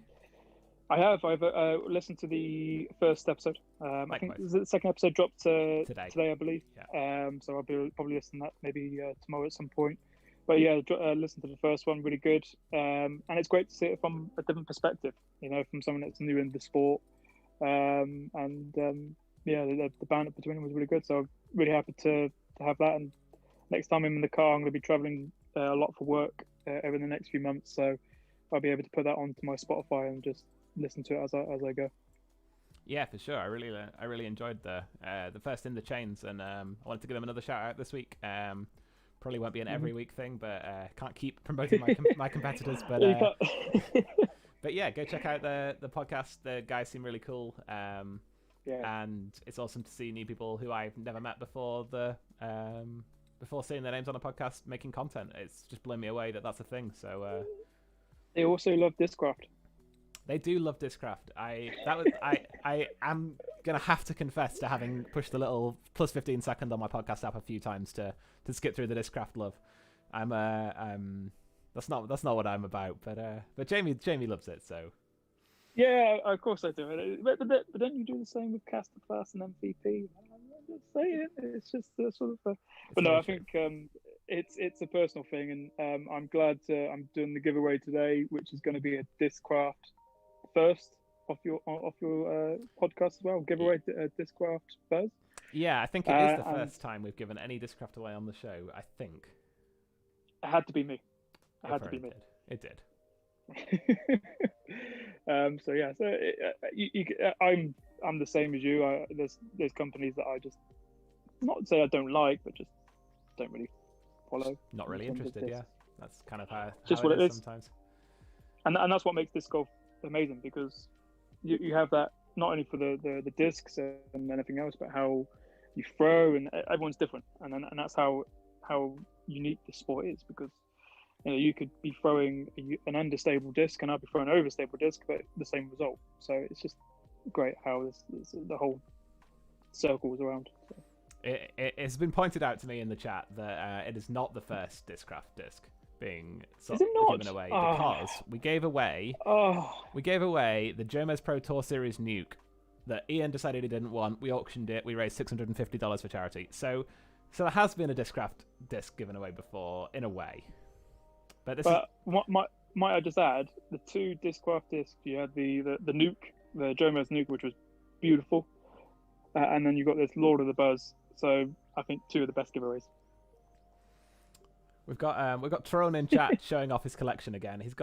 I have. I've listened to the first episode. I think the second episode dropped today, I believe. Yeah. So I'll be probably listening to that maybe tomorrow at some point. But yeah, listen to the first one, really good. And it's great to see it from a different perspective, from someone that's new in the sport. Yeah, the banter between them was really good. So I'm really happy to have that. And next time I'm in the car, I'm going to be traveling a lot for work over the next few months. So I'll be able to put that onto my Spotify and just listen to it as I go. Yeah, for sure. I really enjoyed the first In the Chains, and I wanted to give them another shout out this week. Probably won't be an every week thing, but can't keep promoting my competitors. But but yeah, go check out the podcast. The guys seem really cool. And it's awesome to see new people who I've never met before before seeing their names on a podcast making content. It's just blown me away that that's a thing. So they also love Discraft. They do love Discraft. I am gonna have to confess to having pushed the little plus 15 second on my podcast app a few times to skip through the Discraft love. That's not what I'm about. But Jamie loves it, so. Yeah, of course I do. But don't you do the same with Caster Class and MVP? I'm just saying, it's just sort of. But no, I think it's a personal thing, and I'm glad I'm doing the giveaway today, which is going to be a Discraft first off your podcast as well. Giveaway Discraft Buzz. Yeah, I think it is the first time we've given any Discraft away on the show. I think it had to be me. It did. So yeah, I'm the same as you. There's companies that I just not say I don't like, but just don't really follow. Not really interested. Yeah, that's kind of how just what it is sometimes. And that's what makes disc golf amazing, because you have that not only for the discs and anything else, but how you throw, and everyone's different, and that's how unique the sport is, because you could be throwing an understable disc and I'll be throwing an overstable disc, but the same result. So it's just great how the whole circles around. So. It's been pointed out to me in the chat that it is not the first Discraft disc being given away, because we gave away the Jomez Pro Tour Series Nuke that Ian decided he didn't want. We auctioned it. We raised $650 for charity. So there has been a Discraft disc given away before, in a way. But might I just add, the two Discraft discs, you had the Nuke, the Jomez Nuke, which was beautiful, and then you got this Lord of the Buzz. So I think two of the best giveaways. We've got Tyrone in chat showing off his collection again. He's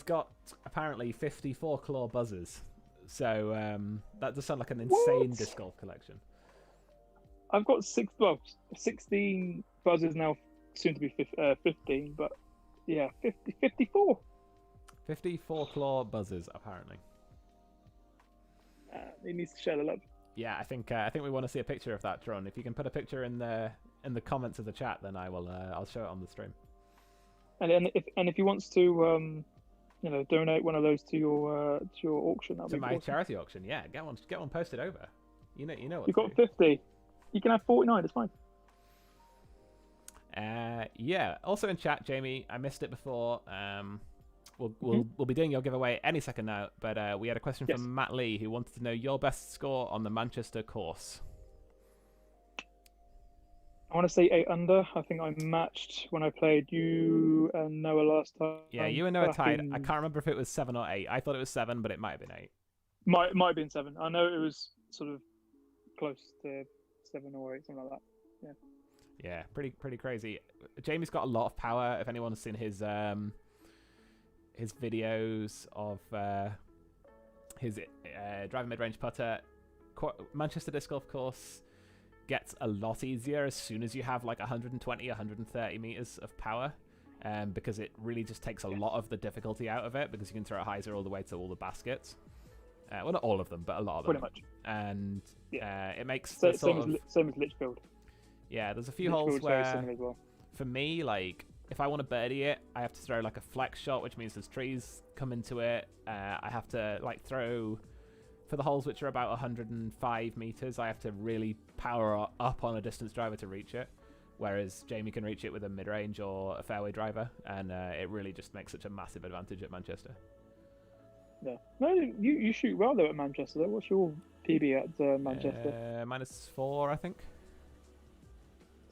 got apparently 54 claw buzzers. So that does sound like an insane disc golf collection. I've got 16 buzzers now, soon to be 15, but yeah, 54. 54 claw buzzers apparently. He needs to share the love. Yeah, I think we want to see a picture of that, Tron. If you can put a picture in the comments of the chat, then I'll show it on the stream. And if he wants to donate one of those to your auction, that'd to be my awesome. charity auction, yeah, get one posted over. You know what you've got 50. You can have 49. It's fine. Yeah. Also in chat, Jamie, I missed it before. We'll be doing your giveaway any second now, but we had a question from Matt Lee, who wanted to know your best score on the Manchester course. I want to say 8 under. I think I matched when I played you and Noah last time. Yeah, you and Noah tied. I can't remember if it was 7 or 8. I thought it was 7, but it might have been 8. Might have been 7. I know it was sort of close to 7 or 8, something like that. Yeah. Yeah, pretty crazy. Jamie's got a lot of power. If anyone's seen his videos of his driving mid-range putter, Manchester Disc Golf Course gets a lot easier as soon as you have like 120, 130 meters of power, because it really just takes a lot of the difficulty out of it, because you can throw a hyzer all the way to all the baskets. Well, not all of them, but a lot of them. Pretty much. And it makes same as Litchfield. Yeah, there's a few holes where, well. for me, like if I want to birdie it, I have to throw like a flex shot, which means there's trees come into it. I have to like throw for the holes which are about 105 meters. I have to really power up on a distance driver to reach it, whereas Jamie can reach it with a mid-range or a fairway driver, and it really just makes such a massive advantage at Manchester. Yeah. No, you shoot well though at Manchester. Though. What's your PB at Manchester? -4, I think.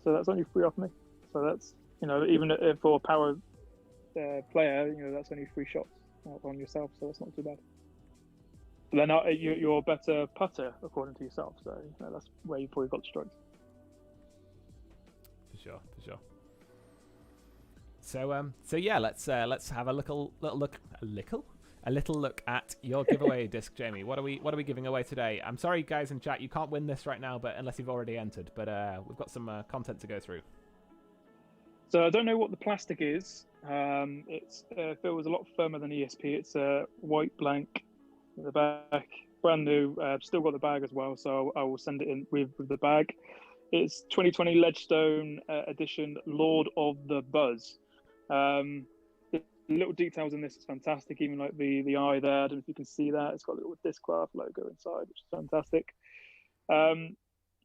So that's only 3 off me. So that's, even for a power player, that's only 3 shots on yourself. So that's not too bad. But then you're a better putter according to yourself. So that's where you probably got the strokes. For sure. So yeah, let's have a little look at your giveaway disc, Jamie. What are we giving away today? I'm sorry, guys in chat, you can't win this right now, but unless you've already entered. But we've got some content to go through. So I don't know what the plastic is. It's feels a lot firmer than ESP. It's a white blank at the back, brand new. Still got the bag as well, so I will send it in with the bag. It's 2020 Ledgestone edition, Lord of the Buzz. The little details in this is fantastic. Even like the eye there, I don't know if you can see that. It's got a little Discraft logo inside, which is fantastic.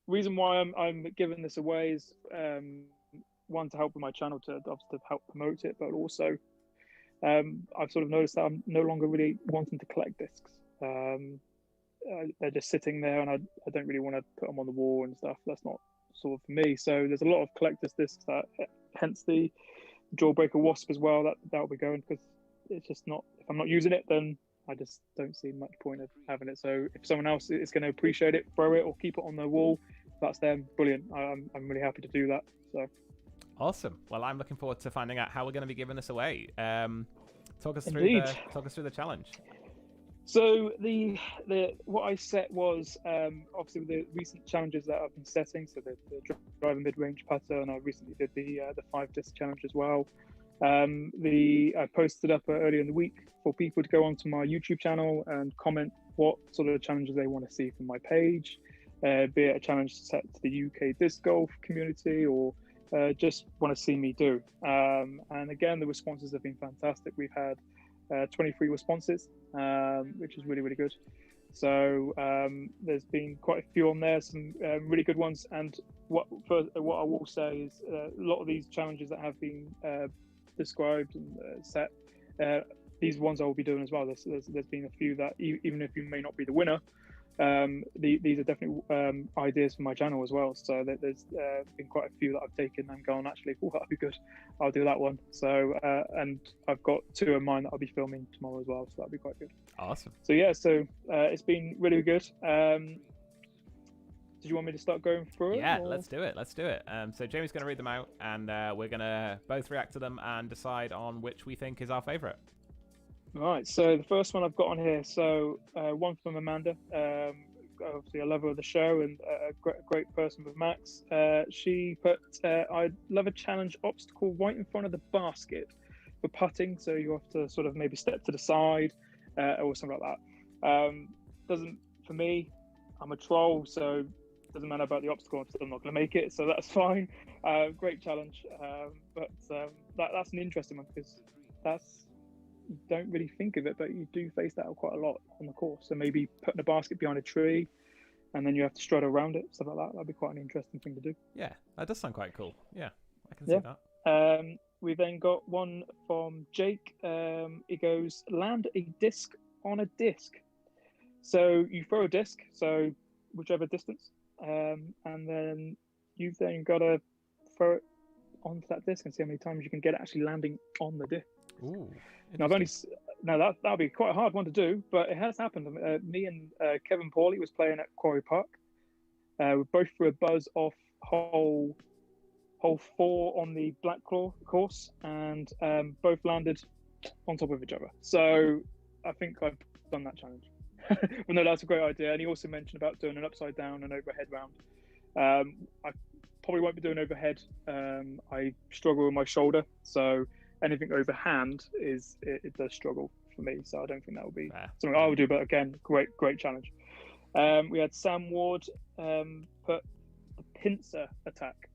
Reason why I'm giving this away is one, to help with my channel, to help promote it, but also I've sort of noticed that I'm no longer really wanting to collect discs. They're just sitting there, and I don't really want to put them on the wall and stuff. That's not sort of for me. So there's a lot of collector's discs, hence the Jawbreaker Wasp as well. That'll be going, because it's just not. If I'm not using it, then I just don't see much point of having it. So if someone else is going to appreciate it, throw it or keep it on their wall, that's them. Brilliant. I'm really happy to do that. So. Awesome. Well, I'm looking forward to finding out how we're going to be giving this away. Talk us through the challenge. So the what I set was obviously with the recent challenges that I've been setting. So the driver mid-range putter, and I recently did the 5-disc challenge as well. I posted up earlier in the week for people to go onto my YouTube channel and comment what sort of challenges they want to see from my page, be it a challenge set to the UK disc golf community, or just want to see me do. And again, the responses have been fantastic. We've had 23 responses, which is really, really good. So there's been quite a few on there, some really good ones. And what I will say is a lot of these challenges that have been described and set, these ones I will be doing as well. There's been a few that even if you may not be the winner, these are definitely ideas for my channel as well. So there's been quite a few that I've taken and gone, actually, that'd be good, I'll do that one. So and I've got 2 of mine that I'll be filming tomorrow as well, so that'll be quite good. Awesome. So yeah, it's been really good. Did you want me to start going through it? Yeah, let's do it. So Jamie's going to read them out, and we're going to both react to them and decide on which we think is our favorite. Right, so the first one I've got on here, so one from Amanda, obviously a lover of the show and a great person with Max. She put, I'd love a challenge obstacle right in front of the basket for putting, so you have to sort of maybe step to the side or something like that. Doesn't, for me, I'm a troll, so it doesn't matter about the obstacle, I'm still not going to make it, so that's fine. Great challenge, but that's an interesting one, because you don't really think of it, but you do face that quite a lot on the course. So maybe putting a basket behind a tree, and then you have to strut around it, stuff like that. That'd be quite an interesting thing to do. Yeah, that does sound quite cool. Yeah, I can see that. We then got one from Jake. He goes, land a disc on a disc. So you throw a disc, so whichever distance, and then you've then got to throw it onto that disc and see how many times you can get it actually landing on the disc. Ooh. Now that'll be quite a hard one to do, but it has happened. Me and Kevin Pauly was playing at Quarry Park. We both threw a buzz off hole 4 on the Black Claw course, and both landed on top of each other. So I think I've done that challenge. But no, that's a great idea. And he also mentioned about doing an upside down and overhead round. I probably won't be doing overhead. I struggle with my shoulder, so anything overhand it does struggle for me, so I don't think that will be something I will do. But again, great challenge. We had Sam Ward put the pincer attack,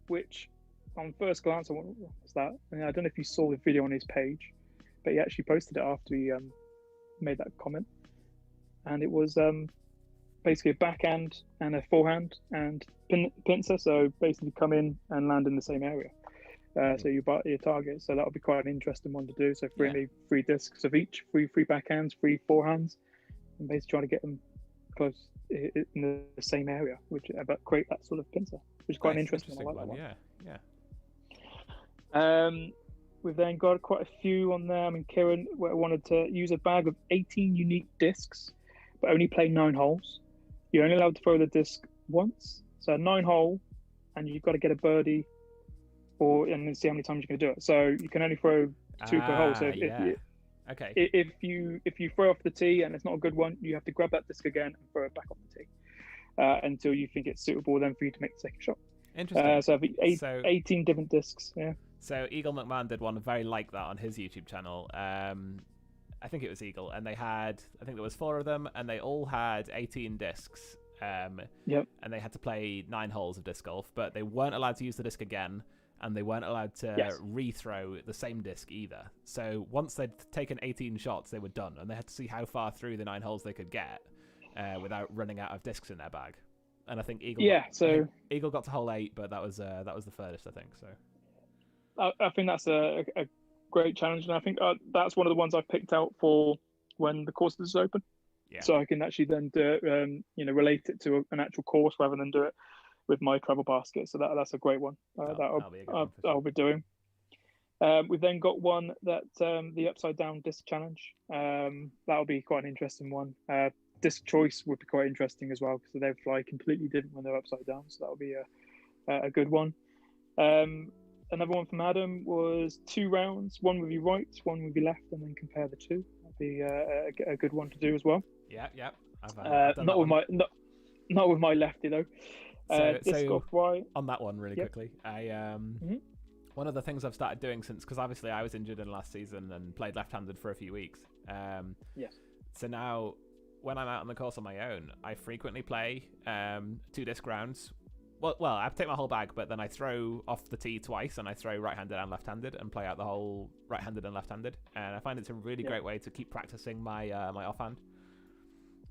which on first glance, I went, what's that? And I don't know if you saw the video on his page, but he actually posted it after he made that comment, and it was basically a backhand and a forehand and pincer. So basically, come in and land in the same area. So you bite your target. So that would be quite an interesting one to do. So three discs of each, three backhands, three forehands, and basically trying to get them close in the same area, which but create that sort of pincer, which is quite an interesting one. I like that one. Yeah. We've then got quite a few on there. I mean, Kieran wanted to use a bag of 18 unique discs, but only play 9 holes. You're only allowed to throw the disc once, so 9 hole, and you've got to get a birdie, and then see how many times you can do it. So you can only throw 2 per hole. So if you throw off the tee and it's not a good one, you have to grab that disc again and throw it back off the tee until you think it's suitable then for you to make the second shot. Interesting. So I think 18 different discs. Yeah. So Eagle McMahon did one very like that on his YouTube channel. I think it was Eagle, and I think there was 4 of them, and they all had 18 discs. Yep. And they had to play 9 holes of disc golf, but they weren't allowed to use the disc again, and they weren't allowed to rethrow the same disc either. So once they'd taken 18 shots, they were done, and they had to see how far through the 9 holes they could get without running out of discs in their bag. And I think Eagle got to hole 8, but that was the furthest, I think. So I think that's a great challenge, and I think that's one of the ones I picked out for when the course is open. Yeah. So I can actually then do it, relate it to an actual course rather than do it with my travel basket. So that's a great one. I'll be doing. We've then got one that the upside down disc challenge. That'll be quite an interesting one. Disc choice would be quite interesting as well because they fly completely different when they're upside down. So that'll be a good one. Another one from Adam was 2 rounds, one with your right, one with your left, and then compare the 2. That'd be a good one to do as well. Yeah. Not with my lefty though. Disc golf right. On that one, really quickly, one of the things I've started doing because obviously I was injured in last season and played left-handed for a few weeks. So now, when I'm out on the course on my own, I frequently play 2 disc rounds. Well, I take my whole bag, but then I throw off the tee twice, and I throw right-handed and left-handed, and play out the whole right-handed and left-handed. And I find it's a really great way to keep practicing my my offhand.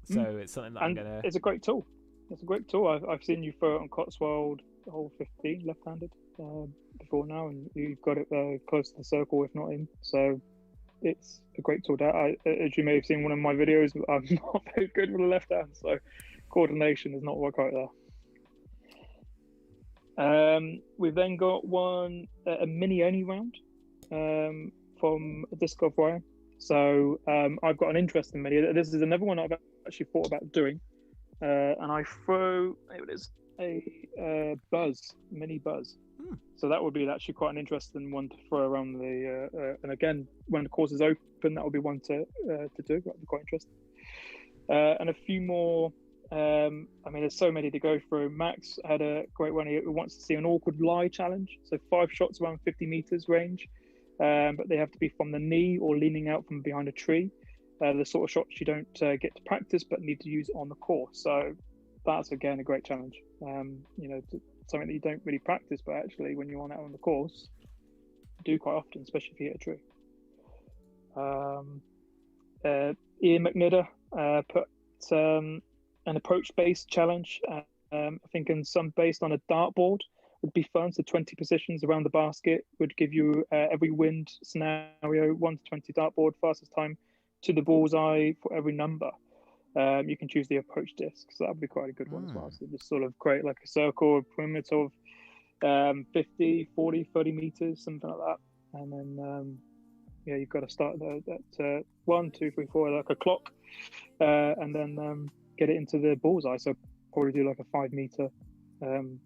So it's something that I'm gonna. It's a great tool. It's a great tool. I've seen you throw it on Cotswold, the hole 15, left-handed, before now, and you've got it close to the circle, if not in. So it's a great tool. As you may have seen one of my videos, I'm not very good with the left hand, so coordination is not quite there. We've then got a mini only round from Disc Golf Ryan. So I've got an interesting mini. This is another one I've actually thought about doing, and I throw a mini buzz. So that would be actually quite an interesting one to throw around the. And again, when the course is open, that would be one to do. That would be quite interesting. And a few more. There's so many to go through. Max had a great one. He wants to see an awkward lie challenge. So 5 shots around 50 meters range, but they have to be from the knee or leaning out from behind a tree. The sort of shots you don't get to practice, but need to use on the course. So that's again a great challenge. Something that you don't really practice, but actually when you're out on the course, you do quite often, especially if you hit a tree. Ian McNidder put an approach-based challenge. I think in some based on a dartboard would be fun. So 20 positions around the basket would give you every wind scenario, 1 to 20 dartboard, fastest time to the bullseye for every number. You can choose the approach disc, so that would be quite a good one as well. So just sort of create like a circle, a perimeter of 50, 40, 30 meters, something like that. And then, you've got to start at 1, 2, 3, 4, like a clock, and then get it into the bullseye. So probably do like a 5 meter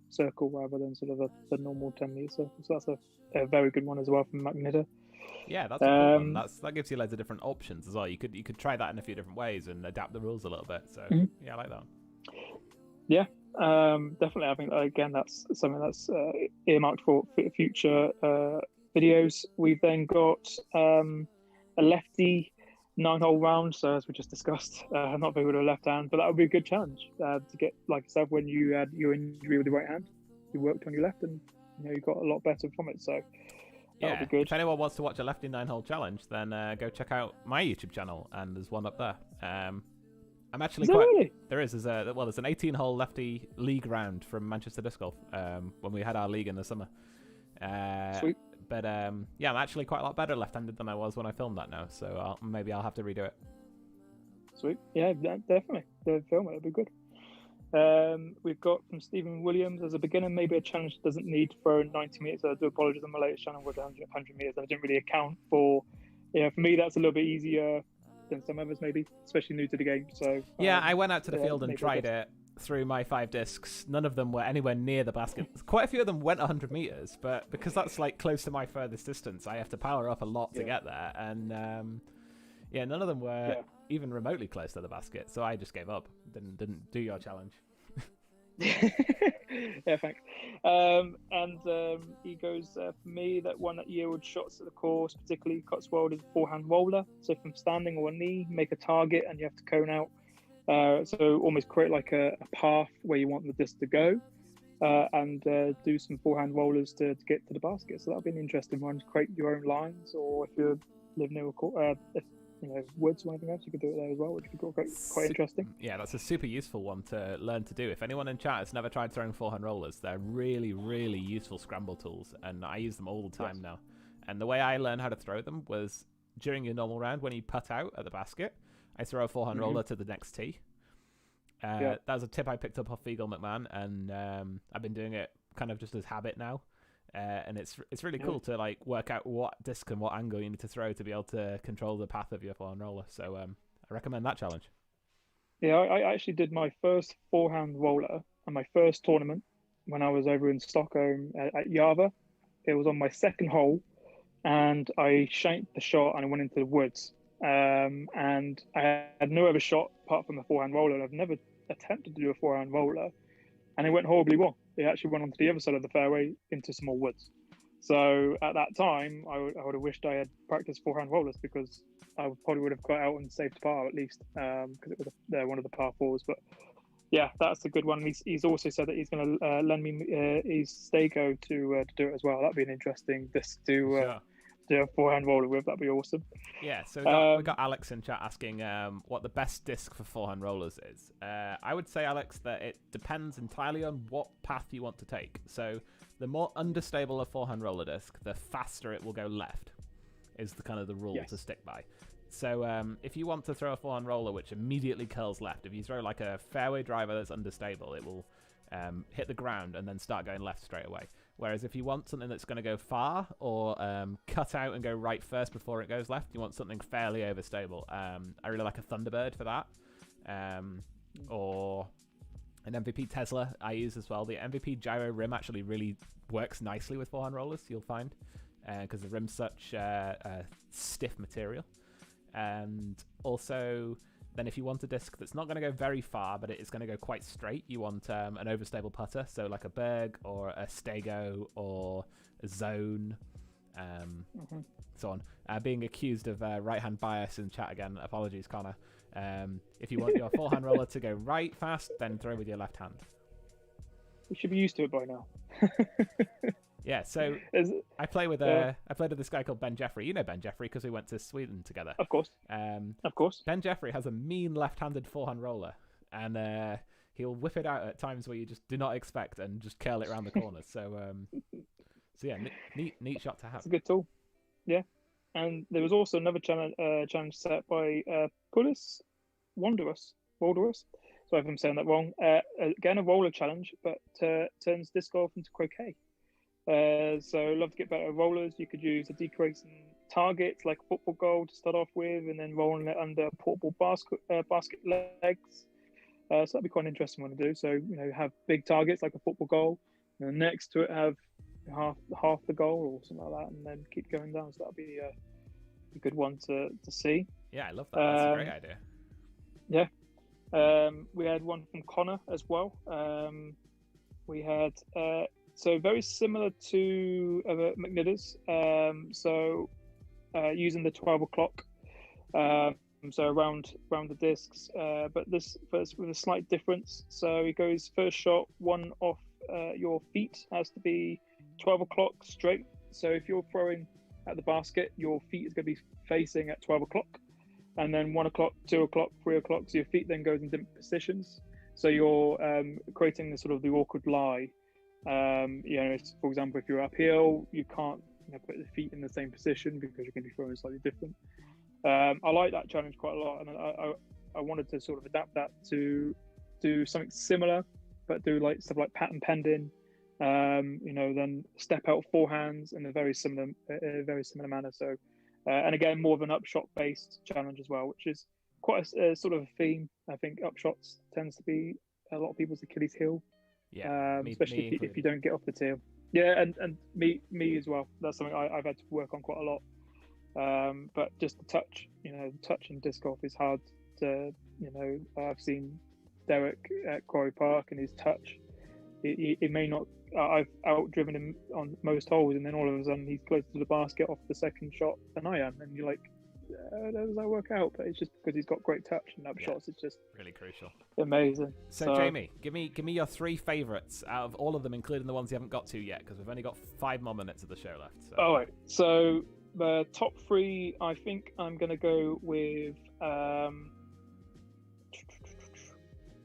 circle rather than sort of a normal 10 meter circle. So that's a very good one as well from McNidder. Yeah, that's a cool one. That gives you loads of different options as well. You could try that in a few different ways and adapt the rules a little bit. So yeah, I like that. Yeah, definitely. I think again that's something that's earmarked for future videos. We've then got a lefty 9-hole round. So as we just discussed, not very good with a left hand, but that would be a good challenge to get, like I said, when you had your injury with the right hand, you worked on your left and you got a lot better from it. So that'll be good. If anyone wants to watch a lefty 9-hole challenge, then go check out my YouTube channel, and there's one up there. I'm actually Really? There is. There's an 18-hole lefty league round from Manchester Disc Golf when we had our league in the summer. Sweet. But I'm actually quite a lot better left-handed than I was when I filmed that now. So maybe I'll have to redo it. Sweet. Yeah, definitely. The film, it'll be good. We've got from Stephen Williams, as a beginner, maybe a challenge doesn't need to throw 90 meters. I do apologize on my latest channel with 100 meters. I didn't really account for, for me, that's a little bit easier than some others, maybe, especially new to the game. So I went out to the field and tried it through my 5 discs. None of them were anywhere near the basket. Quite a few of them went 100 meters, but because that's like close to my furthest distance, I have to power up a lot to get there. And none of them were even remotely close to the basket. So I just gave up. Didn't do your challenge. Yeah, thanks. He goes, for me, that one that yields shots at the course, particularly Cotswold, is a forehand roller. So from standing or a knee, make a target and you have to cone out. So almost create like a path where you want the disc to go, and do some forehand rollers to get to the basket. So that'll be an interesting one. Create your own lines, or if you're living near woods or anything else, you could do it there as well, which would be quite interesting. Yeah, that's a super useful one to learn to do. If anyone in chat has never tried throwing forehand rollers, they're really, really useful scramble tools, and I use them all the time now. And the way I learned how to throw them was during your normal round, when you putt out at the basket, I throw a forehand roller to the next tee. That was a tip I picked up off Feagle McMahon, and I've been doing it kind of just as habit now. And it's really cool to like work out what disc and what angle you need to throw to be able to control the path of your forehand roller. So I recommend that challenge. Yeah, I actually did my first forehand roller and my first tournament when I was over in Stockholm at Java. It was on my second hole, and I shanked the shot and I went into the woods. And I had no other shot apart from the forehand roller. I've never attempted to do a forehand roller, and it went horribly wrong. It actually went onto the other side of the fairway into some more woods. So at that time, I would have wished I had practiced forehand rollers, because I probably would have got out and saved par at least, because it was one of the par fours. But yeah, that's a good one. He's also said that he's going to lend me his Stego to do it as well. That'd be an interesting disc to do a forehand roller with. That'd be awesome. Yeah, so we got Alex in chat asking what the best disc for forehand rollers is. I would say, Alex, that it depends entirely on what path you want to take. So the more understable a forehand roller disc, the faster it will go left, is the kind of the rule to stick by. So if you want to throw a forehand roller which immediately curls left, if you throw like a fairway driver that's unstable, it will hit the ground and then start going left straight away. Whereas if you want something that's going to go far, or cut out and go right first before it goes left, you want something fairly overstable. I really like a Thunderbird for that, or an MVP Tesla I use as well. The MVP Gyro rim actually really works nicely with forehand rollers, you'll find, because the rim's such a stiff material. And also, then if you want a disc that's not going to go very far, but it is going to go quite straight, you want an overstable putter, so like a Berg or a Stego or a Zone, so on. Being accused of right-hand bias in chat again, apologies, Connor. If you want your forehand roller to go right fast, then throw with your left hand. We should be used to it by now. Yeah, so I played with this guy called Ben Jeffrey. You know Ben Jeffrey because we went to Sweden together. Of course. Of course. Ben Jeffrey has a mean left-handed forehand roller, and he'll whip it out at times where you just do not expect and just curl it around the corners. So yeah, neat shot to have. It's a good tool. Yeah, and there was also another challenge set by Pulis Wanderus. So if I'm saying that wrong, again a roller challenge, but turns disc golf into croquet. So love to get better at rollers. You could use a decreasing targets like a football goal to start off with, and then rolling it under portable basket legs. So that'd be quite an interesting one to do. So have big targets like a football goal, and then next to it have half the goal or something like that, and then keep going down. So that'd be a good one to see. Yeah, I love that. That's a great idea. Yeah. We had one from Connor as well. We had so very similar to McNidders. So using the 12 o'clock, so around the discs, but this first with a slight difference. So he goes first shot, one off your feet has to be 12 o'clock straight. So if you're throwing at the basket, your feet is going to be facing at 12 o'clock. And then 1 o'clock, 2 o'clock, 3 o'clock. So your feet then goes in different positions. So you're creating the sort of the awkward lie. For example, if you're uphill, you can't put the feet in the same position because you're going to be throwing slightly different. I like that challenge quite a lot, and I wanted to sort of adapt that to do something similar, but do like stuff like pattern pending. Then step out forehands in a very similar manner. So, and again, more of an upshot based challenge as well, which is quite a sort of a theme. I think upshots tends to be a lot of people's Achilles heel. Yeah, especially if you don't get off the tee. Yeah, and me as well. That's something I've had to work on quite a lot. But just the touch, touch in disc golf is hard to, I've seen Derek at Quarry Park and his touch. It may not. I've outdriven him on most holes, and then all of a sudden he's closer to the basket off the second shot than I am, and you're like, how does that work out? But it's just because he's got great touch and upshots. It's just really crucial. Amazing. So Jamie, give me your 3 favourites out of all of them, including the ones you haven't got to yet, because we've only got 5 more minutes of the show left. So. All right. So the top 3, I think I'm going to go with.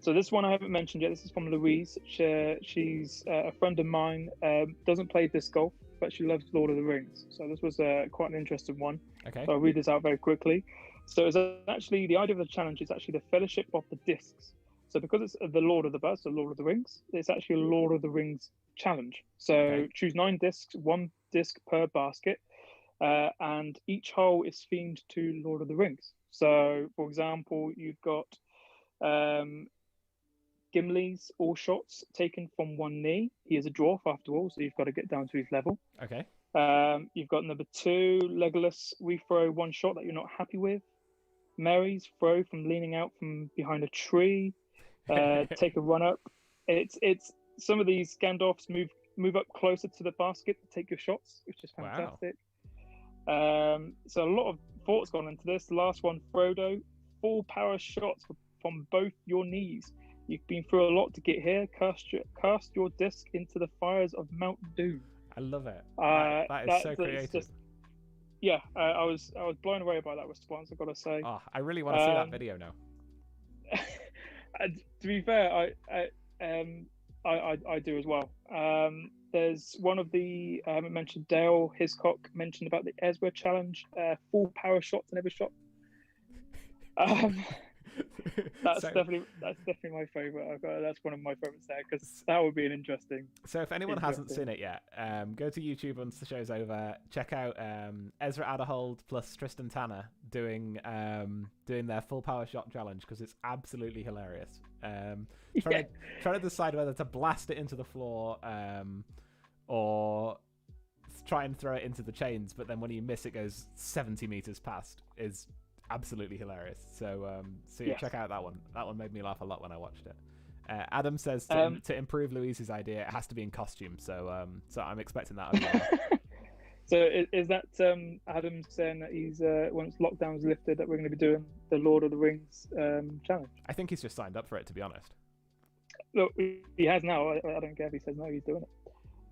So this one I haven't mentioned yet. This is from Louise. She's a friend of mine. Doesn't play disc golf, but she loves Lord of the Rings. So this was quite an interesting one. Okay. So I'll read this out very quickly. So it's actually the idea of the challenge is actually the Fellowship of the Discs. So because it's the Lord of the Birds, the Lord of the Rings, it's actually a Lord of the Rings challenge. So choose 9 discs, 1 disc per basket, and each hole is themed to Lord of the Rings. So, for example, you've got Gimli's all shots taken from one knee. He is a dwarf after all, so you've got to get down to his level. Okay. You've got number 2, Legolas rethrow one shot that you're not happy with. Merry's throw from leaning out from behind a tree. Take a run up. It's some of these Gandalfs move up closer to the basket to take your shots, which is fantastic. Wow. So a lot of thought's gone into this. The last one, Frodo, full power shots from both your knees. You've been through a lot to get here. Cast your disc into the fires of Mount Doom. I love it. That is so creative. I was blown away by that response, I've got to say. Oh, I really want to see that video now. To be fair, I do as well. There's one of the I haven't mentioned. Dale Hiscock mentioned about the Ezra challenge, full power shots in every shot. That's definitely my favorite. That's one of my favorites there, because that would be an interesting. So if anyone hasn't seen it yet, go to YouTube once the show's over. Check out Ezra Adderhold plus Tristan Tanner doing their full power shot challenge, because it's absolutely hilarious. Trying to decide whether to blast it into the floor or try and throw it into the chains, but then when you miss, it goes 70 meters past. Is absolutely hilarious. So check out that one. That one made me laugh a lot when I watched it. Adam says to improve Louise's idea, it has to be in costume. So I'm expecting that as well. So is that Adam saying that he's once lockdown's lifted that we're going to be doing the Lord of the Rings challenge? I think he's just signed up for it, to be honest. Look, he has now. I don't care if he says no. He's doing it.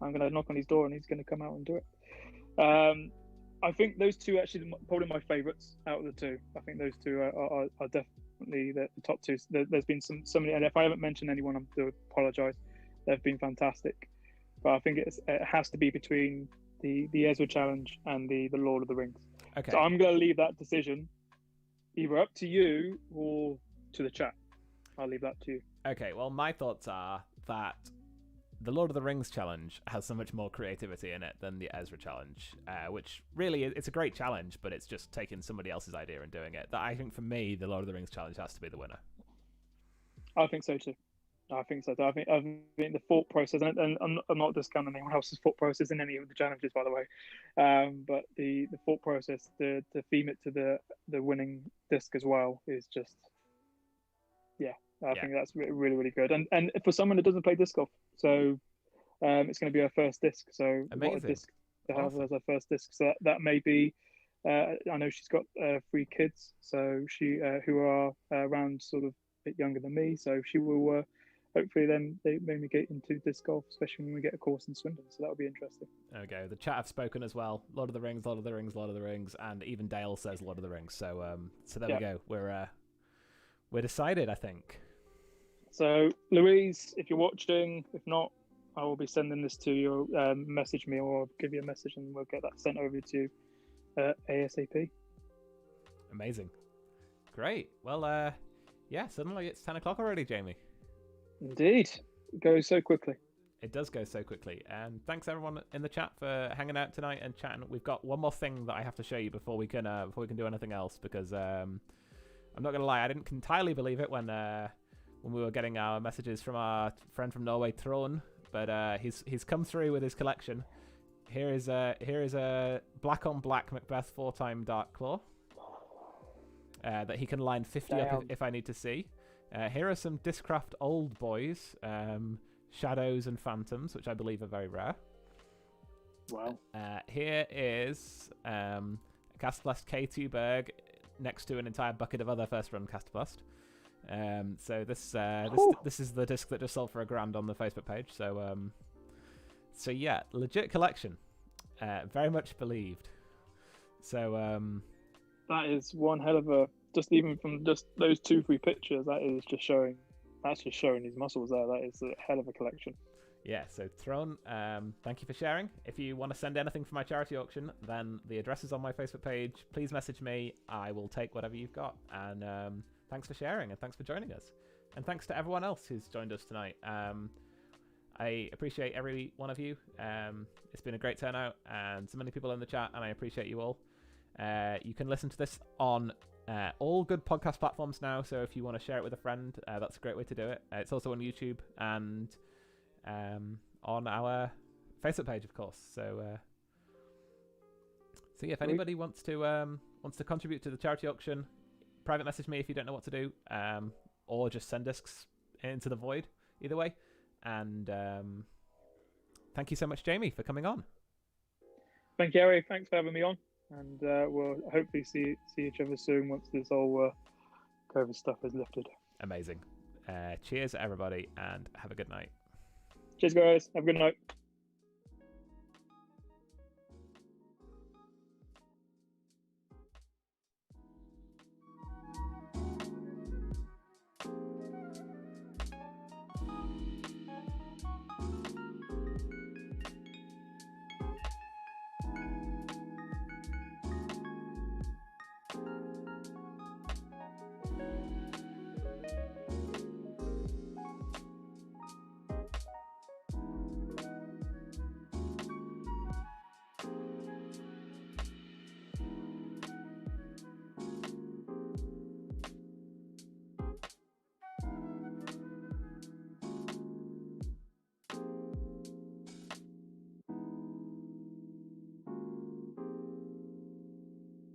I'm going to knock on his door and he's going to come out and do it. I think those two actually probably my favourites out of the two. I think those two are definitely the top two. There's been so many, and if I haven't mentioned anyone, I do apologise. They've been fantastic, but I think it has to be between the Ezra challenge and the Lord of the Rings. Okay. So I'm going to leave that decision either up to you or to the chat. I'll leave that to you. Okay. Well, my thoughts are that the Lord of the Rings challenge has so much more creativity in it than the Ezra challenge, which really, it's a great challenge, but it's just taking somebody else's idea and doing it. That I think for me, the Lord of the Rings challenge has to be the winner. I think so too. I think the thought process, and I'm not discounting anyone else's thought process in any of the challenges, by the way, but the thought process, to theme it to the winning disc as well is just, I think that's really, really good. And for someone that doesn't play disc golf, so it's going to be her first disc. So amazing. What a disc to have as her first disc. So that may be. I know she's got 3 kids, so she who are around sort of a bit younger than me. So she will hopefully then they maybe get into disc golf, especially when we get a course in Swindon. So that'll be interesting. There we go. The chat have spoken as well. Lord of the Rings, Lord of the Rings, Lord of the Rings, and even Dale says Lord of the Rings. So there we go. We're decided, I think. So Louise, if you're watching, if not, I will be sending this to you. Message me or I'll give you a message and we'll get that sent over to you ASAP. Amazing. Great. Well, suddenly it's 10 o'clock already, Jamie. Indeed. It goes so quickly. It does go so quickly. And thanks everyone in the chat for hanging out tonight and chatting. We've got one more thing that I have to show you before we can do anything else, because I'm not gonna lie, I didn't entirely believe it when we were getting our messages from our friend from Norway, Trond, but he's come through with his collection. Here is a black on black Macbeth 4-time Dark Claw that he can line 50 up if I need to see. Here are some Discraft Old Boys, Shadows and Phantoms, which I believe are very rare. Wow. Here is a Castplast K2 Berg next to an entire bucket of other first run Castplast. So this is the disc that just sold for $1,000 on the Facebook page. So yeah, legit collection. Very much believed. So that is one hell of a, just even from just those 2-3 pictures, that's just showing his muscles there. That is a hell of a collection. Yeah, so Throne, thank you for sharing. If you want to send anything for my charity auction, then the address is on my Facebook page. Please message me. I will take whatever you've got. And thanks for sharing, and thanks for joining us. And thanks to everyone else who's joined us tonight. I appreciate every one of you. It's been a great turnout, and so many people in the chat, and I appreciate you all. You can listen to this on all good podcast platforms now, so if you want to share it with a friend, that's a great way to do it. It's also on YouTube and on our Facebook page, of course. So yeah, if anybody wants to contribute to the charity auction, private message me if you don't know what to do, or just send discs into the void. Either way. And thank you so much, Jamie, for coming on. Thank you, Harry. Thanks for having me on. And we'll hopefully see each other soon once this whole COVID stuff is lifted. Amazing. Cheers, everybody, and have a good night. Cheers, guys. Have a good night.